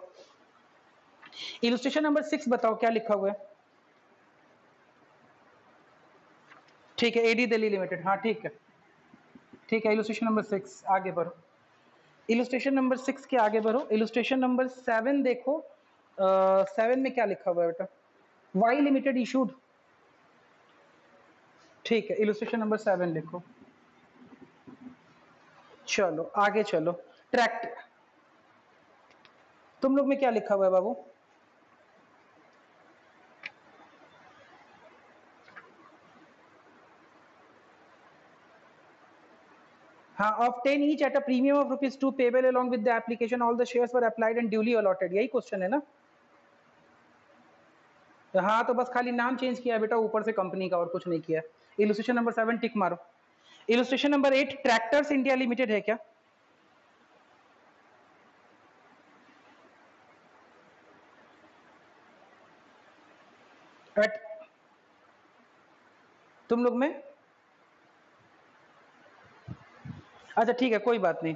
इलस्ट्रेशन नंबर 6 बताओ क्या लिखा हुआ है? ठीक है, एडी दिल्ली लिमिटेड, हाँ ठीक है, ठीक है, इलस्ट्रेशन नंबर 6 आगे बढ़ो। इलस्ट्रेशन नंबर 6 के आगे बढ़ो, इलस्ट्रेशन नंबर 7 देखो। 7 में क्या लिखा हुआ है बेटा? Y limited issued. ठीक है, इलस्ट्रेशन नंबर 7 लिखो। चलो आगे चलो। ट्रैक्ट, तुम लोग में क्या लिखा हुआ है बाबू? हाँ, of 10 each at a premium of ₹2 payable along with the application all the shares were applied and duly allotted, यही क्वेश्चन है ना? हाँ, तो बस खाली नाम चेंज किया बेटा ऊपर से कंपनी का, और कुछ नहीं किया। इलस्ट्रेशन नंबर 7 टिक मारो। Illustration number 8 tractors India limited है क्या? एट तुम लोग में? अच्छा ठीक है, कोई बात नहीं।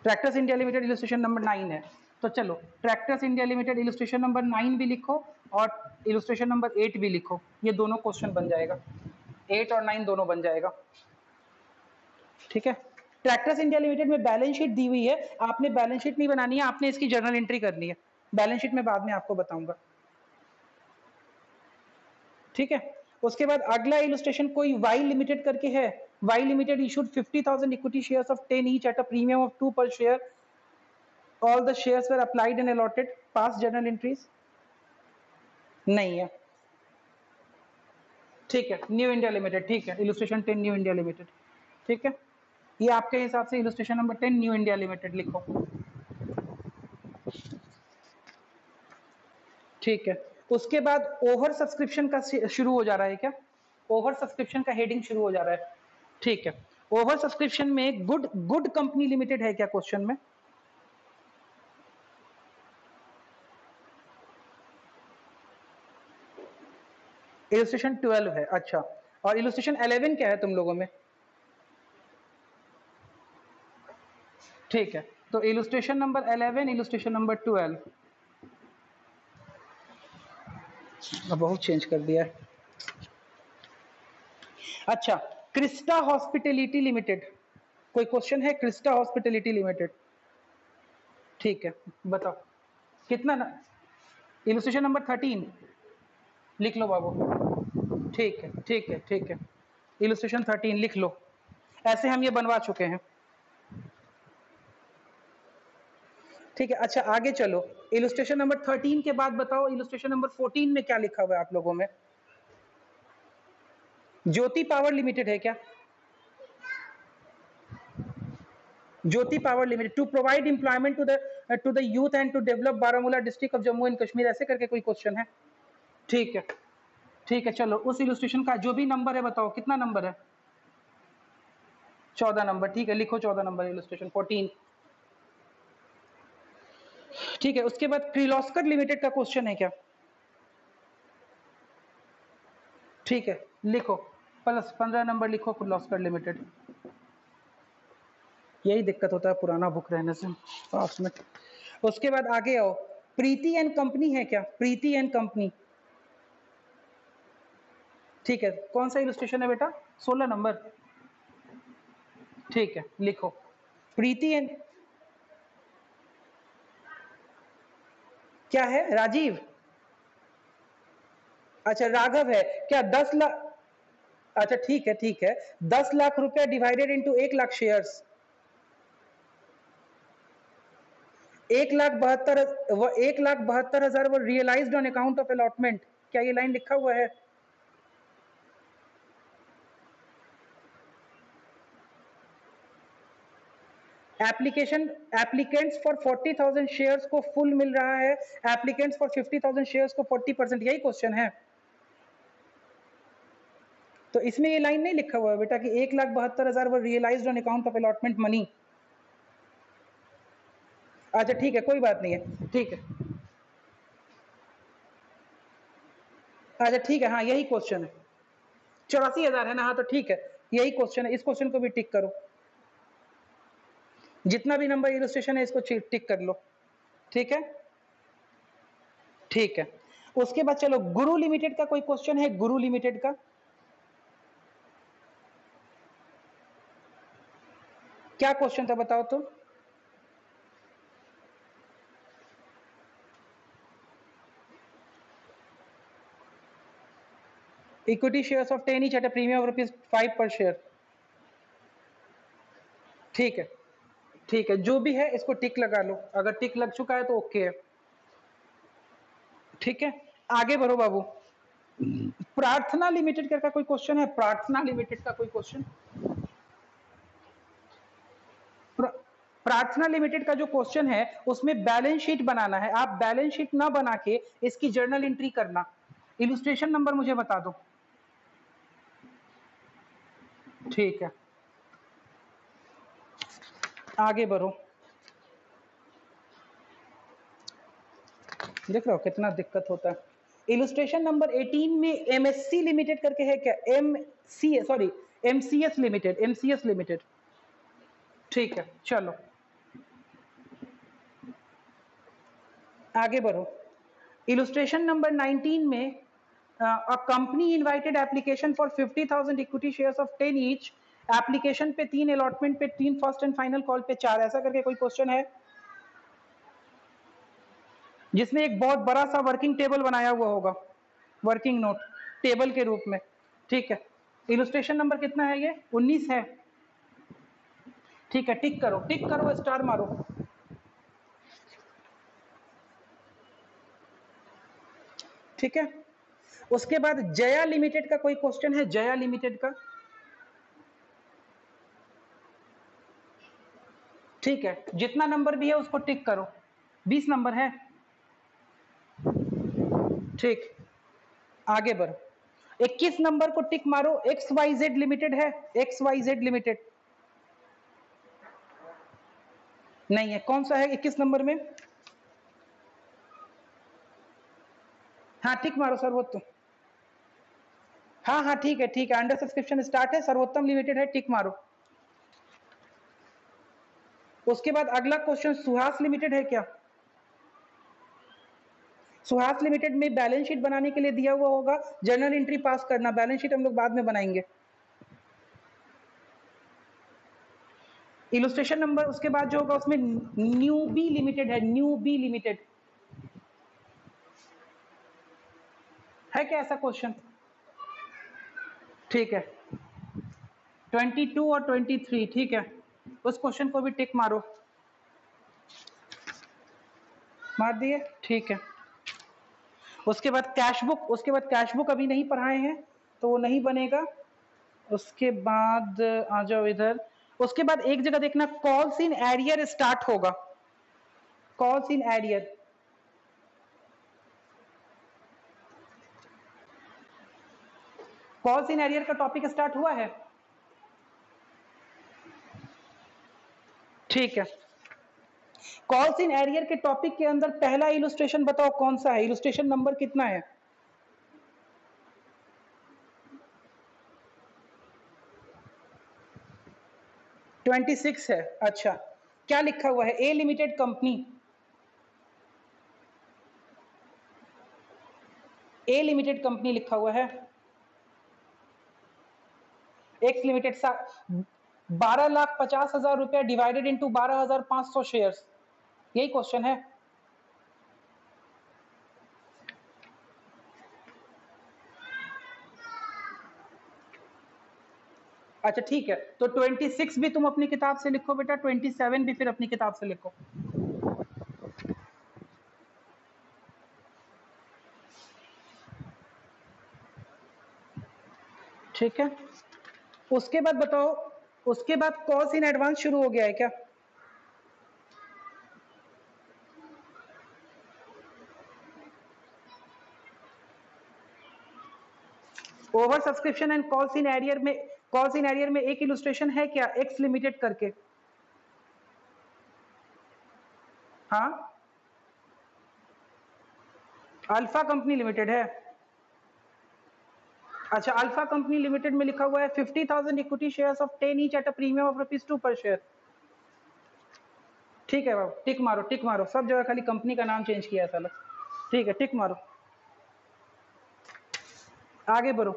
Tractors India limited illustration number 9 है। तो चलो tractors India limited illustration number 9 भी लिखो और इलस्ट्रेशन नंबर 8 भी लिखो, ये दोनों क्वेश्चन बन जाएगा, 8 और 9 दोनों बन जाएगा। ठीक है, ट्रैक्टर्स इंडिया लिमिटेड में बैलेंस शीट दी हुई है, आपने बैलेंस शीट नहीं बनानी है, आपने इसकी जर्नल एंट्री करनी है। बैलेंस शीट में बाद में आपको बताऊंगा। ठीक है, उसके बाद अगला इलस्ट्रेशन कोई वाई लिमिटेड करके है। Y limited issued 50,000 equity shares of 10 each at a premium of 2 per share, all the shares were applied and allotted, pass journal entries नहीं है। ठीक है, न्यू इंडिया लिमिटेड, ठीक है, इलस्ट्रेशन 10 न्यू इंडिया लिमिटेड। ठीक है, ये आपके हिसाब से illustration number 10 new India limited लिखो। ठीक है, उसके बाद ओवर सब्सक्रिप्शन का शुरू हो जा रहा है क्या? ओवर सब्सक्रिप्शन का हेडिंग शुरू हो जा रहा है। ठीक है, ओवर सब्सक्रिप्शन में गुड कंपनी लिमिटेड है क्या क्वेश्चन में? इलस्ट्रेशन 12 है, अच्छा। और इलस्ट्रेशन 11 क्या है तुम लोगों में? ठीक है, तो इलस्ट्रेशन नंबर 11, इलस्ट्रेशन नंबर 12, बहुत चेंज कर दिया है। अच्छा, क्रिस्टा हॉस्पिटैलिटी लिमिटेड, कोई क्वेश्चन है? क्रिस्टा हॉस्पिटैलिटी लिमिटेड, ठीक है, बताओ कितना ना? इलस्ट्रेशन नंबर 13 लिख लो बाबू। ठीक है ठीक है ठीक है, इलस्ट्रेशन 13 लिख लो, ऐसे हम ये बनवा चुके हैं। ठीक है, अच्छा आगे चलो, इलस्ट्रेशन नंबर 13 के बाद बताओ इलस्ट्रेशन नंबर 14 में क्या लिखा हुआ है आप लोगों में? ज्योति पावर लिमिटेड है क्या? Jyoti power limited, to provide employment to the youth and to develop Baramulla district of Jammu and Kashmir, ऐसे करके कोई क्वेश्चन है? ठीक है ठीक है, चलो उस इलस्ट्रेशन का जो भी नंबर है बताओ, कितना नंबर है? 14 नंबर, ठीक है, लिखो 14 नंबर इलस्ट्रेशन 14। ठीक है, उसके बाद क्रिलोस्कर लिमिटेड का क्वेश्चन है क्या? ठीक है, लिखो प्लस 15 नंबर लिखो क्रिलोस्कर लिमिटेड। यही दिक्कत होता है पुराना बुक रहने से पास में। उसके बाद आगे आओ, प्रीति एंड कंपनी है क्या? प्रीति एंड कंपनी, ठीक है, कौन सा इलस्ट्रेशन है बेटा? 16 नंबर, ठीक है, लिखो प्रीति एंड, क्या है? राजीव, अच्छा राघव है क्या? 10 लाख, अच्छा ठीक है, 10 लाख रुपया डिवाइडेड इनटू 1 लाख शेयर्स, 1,72,000 वो realised on account of allotment, क्या ये लाइन लिखा हुआ है? एप्लीकेंट्स फॉर 40,000 शेयर्स को फुल मिल रहा है, एप्लीकेंट्स फॉर 50,000 शेयर्स को 40%, यही क्वेश्चन है। तो इसमें ये लाइन नहीं लिखा हुआ है बेटा कि 1,72,000 वो realised on account of allotment money. अच्छा ठीक है, कोई बात नहीं है, ठीक है, अच्छा ठीक है, हाँ यही क्वेश्चन है, 84,000 है ना? हाँ तो ठीक है, यही क्वेश्चन है, इस क्वेश्चन को भी टिक करो, जितना भी नंबर इलस्ट्रेशन है इसको टिक कर लो। ठीक है ठीक है, उसके बाद चलो गुरु लिमिटेड का कोई क्वेश्चन है? गुरु लिमिटेड का, क्या क्वेश्चन था बताओ तो? Equity shares of 10 each at a premium of ₹5 पर शेयर। ठीक है, ठीक है, जो भी है इसको टिक लगा लो, अगर टिक लग चुका है तो ओके है। ठीक है, आगे बढ़ो बाबू। प्रार्थना लिमिटेड का कोई क्वेश्चन है? प्रार्थना लिमिटेड का कोई क्वेश्चन? प्रार्थना लिमिटेड का जो क्वेश्चन है उसमें बैलेंस शीट बनाना है, आप बैलेंस शीट ना बना के इसकी जर्नल एंट्री करना। इलस्ट्रेशन नंबर मुझे बता दो। ठीक है, आगे बढ़ो। देख रहे हो कितना दिक्कत होता है। इलस्ट्रेशन नंबर 18 में एमएससी लिमिटेड करके है क्या? MCS limited. ठीक है, चलो आगे बढ़ो। इलस्ट्रेशन नंबर 19 में a company invited application for 50,000 equity shares of 10 each. Application पे 3, अलॉटमेंट पे 3, फर्स्ट एंड फाइनल कॉल पे 4, ऐसा करके कोई क्वेश्चन है जिसमें एक बहुत बड़ा सा वर्किंग टेबल बनाया हुआ होगा, वर्किंग नोट टेबल के रूप में। ठीक है, इलस्ट्रेशन नंबर कितना है ये? 19 है। ठीक है, टिक करो, स्टार मारो। ठीक है, उसके बाद जया लिमिटेड का कोई क्वेश्चन है? जया लिमिटेड का? ठीक है, जितना नंबर भी है उसको टिक करो। 20 नंबर है। ठीक, आगे बढ़ो। 21 नंबर को टिक मारो। XYZ लिमिटेड है? XYZ लिमिटेड नहीं है। कौन सा है 21 नंबर में? हाँ टिक मारो, सर्वोत्तम। हाँ हाँ ठीक है, अंडर सब्सक्रिप्शन स्टार्ट है, सर्वोत्तम लिमिटेड है, टिक मारो। उसके बाद अगला क्वेश्चन सुहास लिमिटेड है क्या? सुहास लिमिटेड में बैलेंस शीट बनाने के लिए दिया हुआ होगा, जर्नल एंट्री पास करना, बैलेंस शीट हम लोग बाद में बनाएंगे। इलस्ट्रेशन नंबर उसके बाद जो होगा उसमें न्यूबी लिमिटेड है, न्यूबी लिमिटेड है क्या ऐसा क्वेश्चन? ठीक है, 22 और 23, ठीक है, उस क्वेश्चन को भी टिक मारो। मार दिए, ठीक है। उसके बाद कैश बुक अभी नहीं पढ़ाए हैं तो वो नहीं बनेगा। उसके बाद आ जाओ इधर। उसके बाद एक जगह देखना, कॉल्स इन एरियर स्टार्ट होगा, calls in arrear. Calls in arrear का टॉपिक स्टार्ट हुआ है? ठीक है, कॉल्स इन एरियर के टॉपिक के अंदर पहला इलस्ट्रेशन बताओ कौन सा है? इलस्ट्रेशन नंबर कितना है? है 26 है। अच्छा, क्या लिखा हुआ है? ए लिमिटेड कंपनी, ए लिमिटेड कंपनी लिखा हुआ है। एक्स लिमिटेड 12,50,000 रुपया डिवाइडेड इंटू 12,500 शेयर्स, यही क्वेश्चन है। अच्छा ठीक है, तो 26 भी तुम अपनी किताब से लिखो बेटा, 27 भी फिर अपनी किताब से लिखो। ठीक है, उसके बाद बताओ, उसके बाद कॉल्स इन एडवांस शुरू हो गया है क्या? Over subscription and calls in arrear में एक इलस्ट्रेशन है क्या? एक्स लिमिटेड करके। हाँ, अल्फा कंपनी लिमिटेड है। अच्छा, अल्फा कंपनी लिमिटेड में लिखा हुआ है 50,000 equity shares of 10 each at a premium of ₹2 per share. ठीक है बाबू, टिक मारो, सब जगह खाली कंपनी का नाम चेंज किया है साला। ठीक है, टिक मारो, आगे बढ़ो।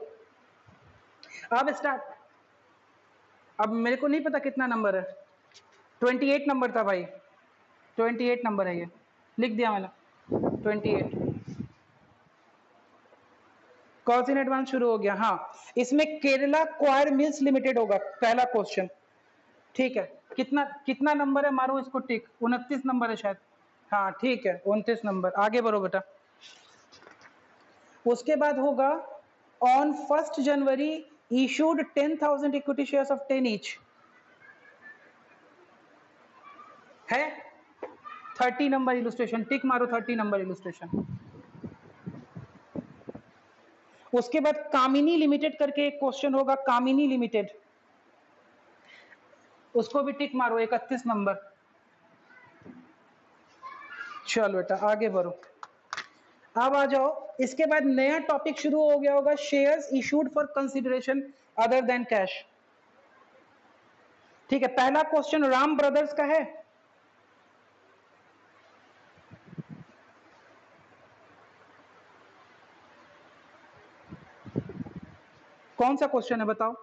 अब स्टार्ट। अब मेरे को नहीं पता कितना नंबर है, 28 नंबर था भाई, 28 नंबर है ये, लिख दिया मैंने 28। कॉल्स इन एडवांस शुरू हो गया। हाँ, इसमें केरला क्वायर मिल्स लिमिटेड होगा पहला क्वेश्चन। ठीक है, कितना कितना नंबर है, मारो इसको टिक। 29 नंबर है शायद। हाँ ठीक है, 29 नंबर। आगे बढ़ो बेटा। उसके बाद होगा on 1 January issued 10,000 equity shares of 10 each है। 30 नंबर इलस्ट्रेशन, टिक मारो 30 नंबर इलस्ट्रेशन। उसके बाद कामिनी लिमिटेड करके एक क्वेश्चन होगा, कामिनी लिमिटेड, उसको भी टिक मारो 31 नंबर। चलो बेटा आगे बढ़ो। अब आ जाओ, इसके बाद नया टॉपिक शुरू हो गया होगा, shares issued for consideration other than cash. ठीक है, पहला क्वेश्चन राम ब्रदर्स का है। कौन सा क्वेश्चन है बताओ?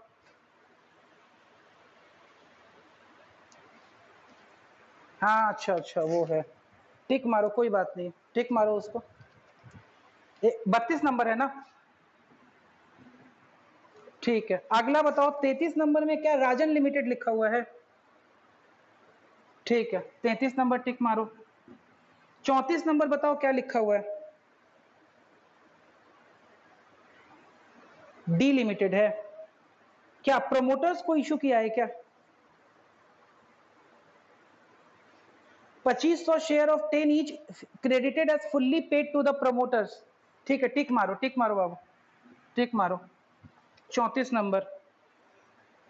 हाँ अच्छा अच्छा, वो है, टिक मारो, कोई बात नहीं, टिक मारो उसको। 32 नंबर है ना? ठीक है, अगला बताओ 33 नंबर में क्या राजन लिमिटेड लिखा हुआ है? ठीक है, 33 नंबर टिक मारो। 34 नंबर बताओ क्या लिखा हुआ है? डी लिमिटेड है। क्या प्रमोटर्स को इशू किया है क्या? 2500 share of 10 each credited as fully paid to the promoters. ठीक है, टिक मारो बाबू, टिक मारो। 34 नंबर।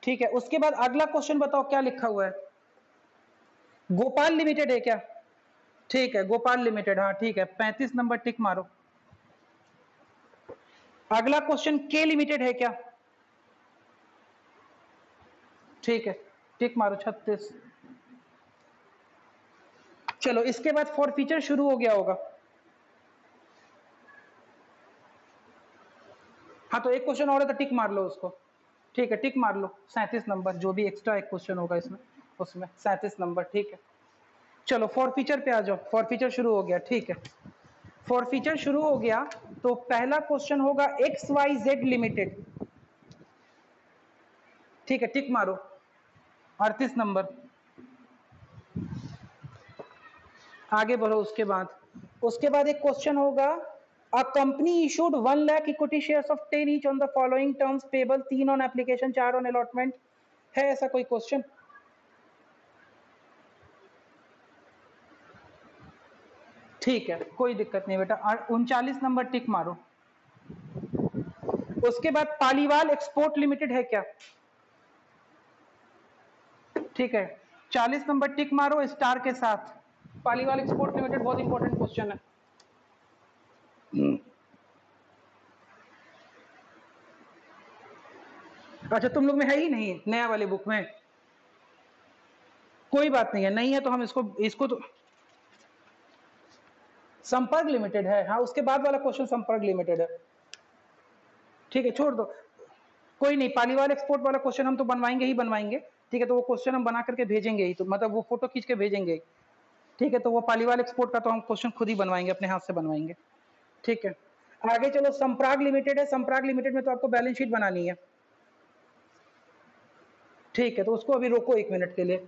ठीक है, उसके बाद अगला क्वेश्चन बताओ क्या लिखा हुआ है? गोपाल लिमिटेड है क्या? ठीक है, गोपाल लिमिटेड, हाँ ठीक है, 35 नंबर टिक मारो। अगला क्वेश्चन के लिमिटेड है क्या? ठीक है, टिक मारो 36। चलो इसके बाद फॉर फीचर शुरू हो गया होगा। हाँ तो एक क्वेश्चन और है तो टिक मार लो उसको। ठीक है, टिक मार लो 37 नंबर, जो भी एक्स्ट्रा एक क्वेश्चन होगा इसमें, उसमें 37 नंबर। ठीक है, चलो फॉर फीचर पे आ जाओ। फॉर फीचर शुरू हो गया। ठीक है, फॉर फीचर शुरू हो गया तो पहला क्वेश्चन होगा XYZ लिमिटेड। ठीक है, टिक मारो 38 नंबर। आगे बढ़ो। उसके बाद एक क्वेश्चन होगा, a company issued 1 lakh equity shares of 10 each on the following terms payable, 3 on application, 4 on allotment. है ऐसा कोई क्वेश्चन? ठीक है, कोई दिक्कत नहीं बेटा। 39 नंबर टिक मारो। उसके बाद पालीवाल एक्सपोर्ट लिमिटेड है क्या? ठीक है, 40 नंबर टिक मारो स्टार के साथ। पालीवाल एक्सपोर्ट लिमिटेड बहुत इंपॉर्टेंट क्वेश्चन है। अच्छा, तुम लोग में है ही नहीं नया वाले बुक में? कोई बात नहीं है, नहीं है तो हम इसको तो संपर्क लिमिटेड है। हाँ, उसके बाद वाला क्वेश्चन संपर्क लिमिटेड है। ठीक है, छोड़ दो, कोई नहीं। पालीवाल एक्सपोर्ट वाला क्वेश्चन हम तो बनवाएंगे ही बनवाएंगे। ठीक है, तो वो क्वेश्चन हम बना करके भेजेंगे ही, तो मतलब वो फोटो खींच के भेजेंगे ही। ठीक है, तो वो पालीवाल एक्सपोर्ट का तो हम क्वेश्चन खुद ही बनवाएंगे, अपने हाथ से बनवाएंगे। ठीक है, आगे चलो। संप्राग लिमिटेड है, संप्राग लिमिटेड में तो आपको बैलेंस शीट बनानी है। ठीक है, तो उसको अभी रोको 1 मिनट के लिए।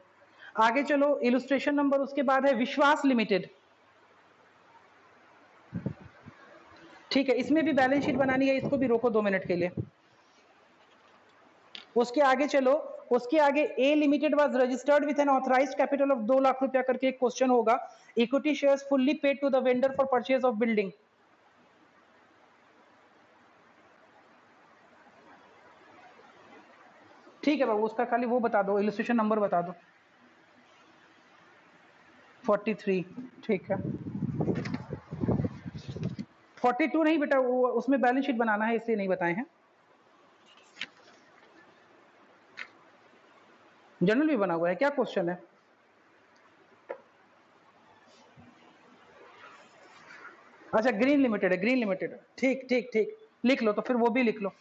आगे चलो, इलस्ट्रेशन नंबर उसके बाद है विश्वास लिमिटेड। ठीक है, इसमें भी बैलेंस शीट बनानी है, इसको भी रोको 2 मिनट के लिए। उसके आगे चलो, उसके आगे a limited was registered with an authorised capital of 2 lakh रुपया करके एक क्वेश्चन होगा, equity shares fully paid to the vendor for purchase of building. ठीक है बाबू, उसका खाली वो बता दो, इलस्ट्रेशन नंबर बता दो। 43। ठीक है, 42 नहीं बेटा, वो उसमें बैलेंस शीट बनाना है, इसलिए नहीं बताए हैं। जनरल भी बना हुआ है क्या? क्वेश्चन है। अच्छा, ग्रीन लिमिटेड है, ग्रीन लिमिटेड। ठीक ठीक ठीक, लिख लो तो फिर वो भी लिख लो।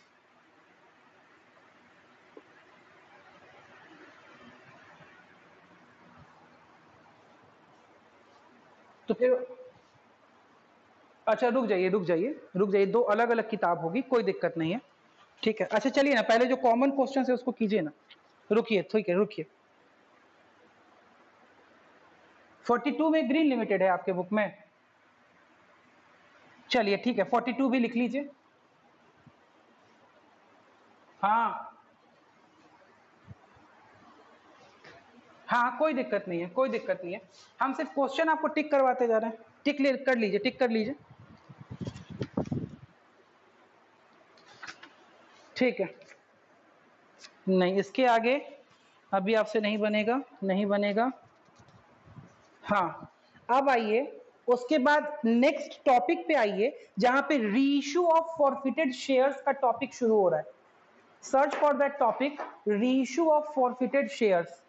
तो फिर अच्छा रुक जाइए रुक जाइए रुक जाइए, दो अलग अलग किताब होगी, कोई दिक्कत नहीं है, ठीक है। अच्छा चलिए ना, पहले जो कॉमन क्वेश्चन है उसको कीजिए ना, रुकिए ठीक है रुकिए। 42 में ग्रीन लिमिटेड है आपके बुक में, चलिए ठीक है 42 भी लिख लीजिए। हाँ हाँ कोई दिक्कत नहीं है, कोई दिक्कत नहीं है, हम सिर्फ क्वेश्चन आपको टिक करवाते जा रहे हैं। टिक कर लीजिए, टिक कर लीजिए, ठीक है। नहीं इसके आगे अभी आपसे नहीं बनेगा, नहीं बनेगा। हाँ अब आइए, उसके बाद नेक्स्ट टॉपिक पे आइए, जहां पे रीइश्यू ऑफ फॉरफिटेड शेयर्स का टॉपिक शुरू हो रहा है। Search for that topic, reissue of forfeited shares,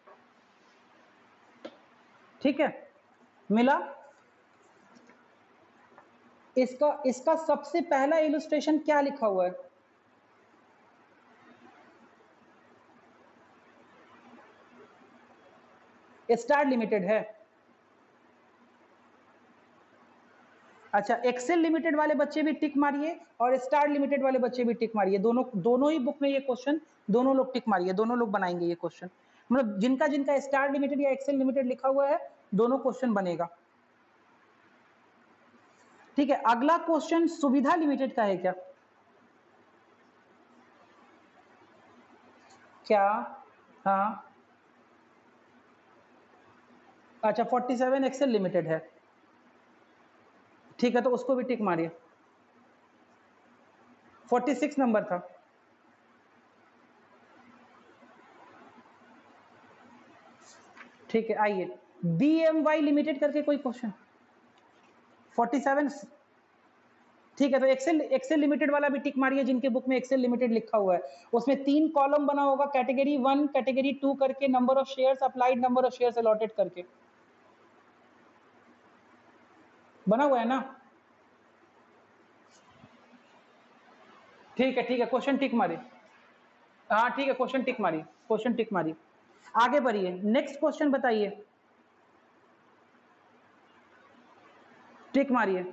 ठीक है, मिला। इसका सबसे पहला इलस्ट्रेशन क्या लिखा हुआ है? स्टार लिमिटेड है। अच्छा एक्सेल लिमिटेड वाले बच्चे भी टिक मारिए और स्टार लिमिटेड वाले बच्चे भी टिक मारिए, दोनों ही बुक में ये क्वेश्चन, दोनों लोग टिक मारिए, दोनों लोग बनाएंगे ये क्वेश्चन, मतलब जिनका जिनका स्टार लिमिटेड या एक्सेल लिमिटेड लिखा हुआ है दोनों क्वेश्चन बनेगा, ठीक है। अगला क्वेश्चन सुविधा लिमिटेड का है क्या? क्या? हाँ अच्छा 47 एक्सेल लिमिटेड है, ठीक है, तो उसको भी टिक मारिए। 46 नंबर था, ठीक है। आइए BMY लिमिटेड करके कोई क्वेश्चन 47, ठीक है, तो एक्सेल लिमिटेड वाला भी टिक मारिए, जिनके बुक में एक्सेल लिमिटेड लिखा हुआ है। उसमें 3 कॉलम बना होगा, कैटेगरी 1 कैटेगरी 2 करके, number of shares applied, number of shares allotted करके बना हुआ है ना, ठीक है क्वेश्चन टिक मारिए। हाँ ठीक है क्वेश्चन टिक मारिए, क्वेश्चन टिक मारिए, आगे बढ़िए। नेक्स्ट क्वेश्चन बताइए, टिक मारिए,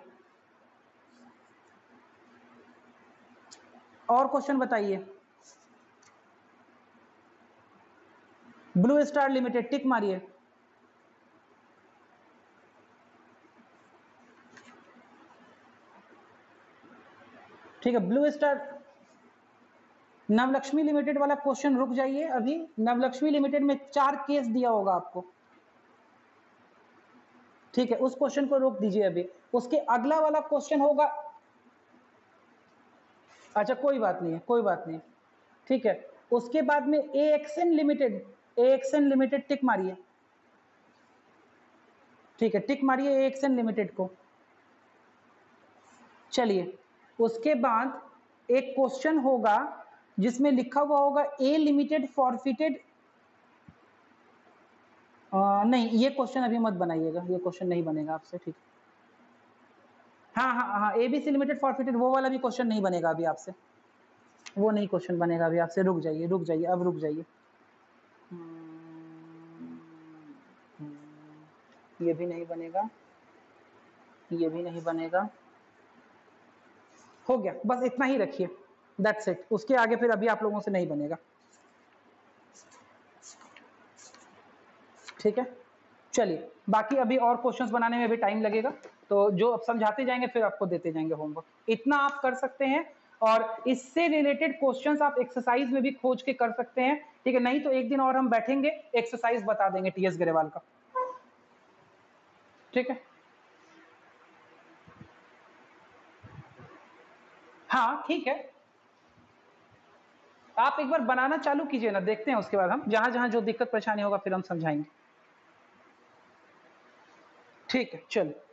और क्वेश्चन बताइए। ब्लू स्टार लिमिटेड टिक मारिए, ठीक है। ब्लू स्टार नवलक्ष्मी लिमिटेड वाला क्वेश्चन रुक जाइए, अभी नवलक्ष्मी लिमिटेड में 4 केस दिया होगा आपको, ठीक है, उस क्वेश्चन को रोक दीजिए अभी। उसके अगला वाला क्वेश्चन होगा, अच्छा कोई बात नहीं है, कोई बात नहीं, ठीक है। उसके बाद में AXN लिमिटेड टिक मारिए, ठीक है, टिक मारिए AXN लिमिटेड को। चलिए उसके बाद एक क्वेश्चन होगा जिसमें लिखा हुआ होगा A लिमिटेड फॉरफिटेड, नहीं ये क्वेश्चन अभी मत बनाइएगा, ये क्वेश्चन नहीं बनेगा आपसे, ठीक। हाँ ABC लिमिटेड फॉरफिटेड, वो वाला भी क्वेश्चन नहीं बनेगा अभी आपसे, वो नहीं क्वेश्चन बनेगा अभी आपसे, रुक जाइए अब रुक जाइए। ये भी नहीं बनेगा, ये भी नहीं बनेगा, हो गया, बस इतना ही रखिए, दैट्स इट। उसके आगे फिर अभी आप लोगों से नहीं बनेगा, ठीक है। चलिए बाकी अभी और क्वेश्चंस बनाने में भी टाइम लगेगा, तो जो अब समझाते जाएंगे फिर आपको देते जाएंगे होमवर्क, इतना आप कर सकते हैं। और इससे रिलेटेड क्वेश्चंस आप एक्सरसाइज में भी खोज के कर सकते हैं, ठीक है। नहीं तो एक दिन और हम बैठेंगे, एक्सरसाइज बता देंगे TS ग्रेवाल का, ठीक है। हाँ ठीक है, आप एक बार बनाना चालू कीजिए ना, देखते हैं उसके बाद हम जहां जहां जो दिक्कत परेशानी होगा फिर हम समझाएंगे, ठीक है। चलो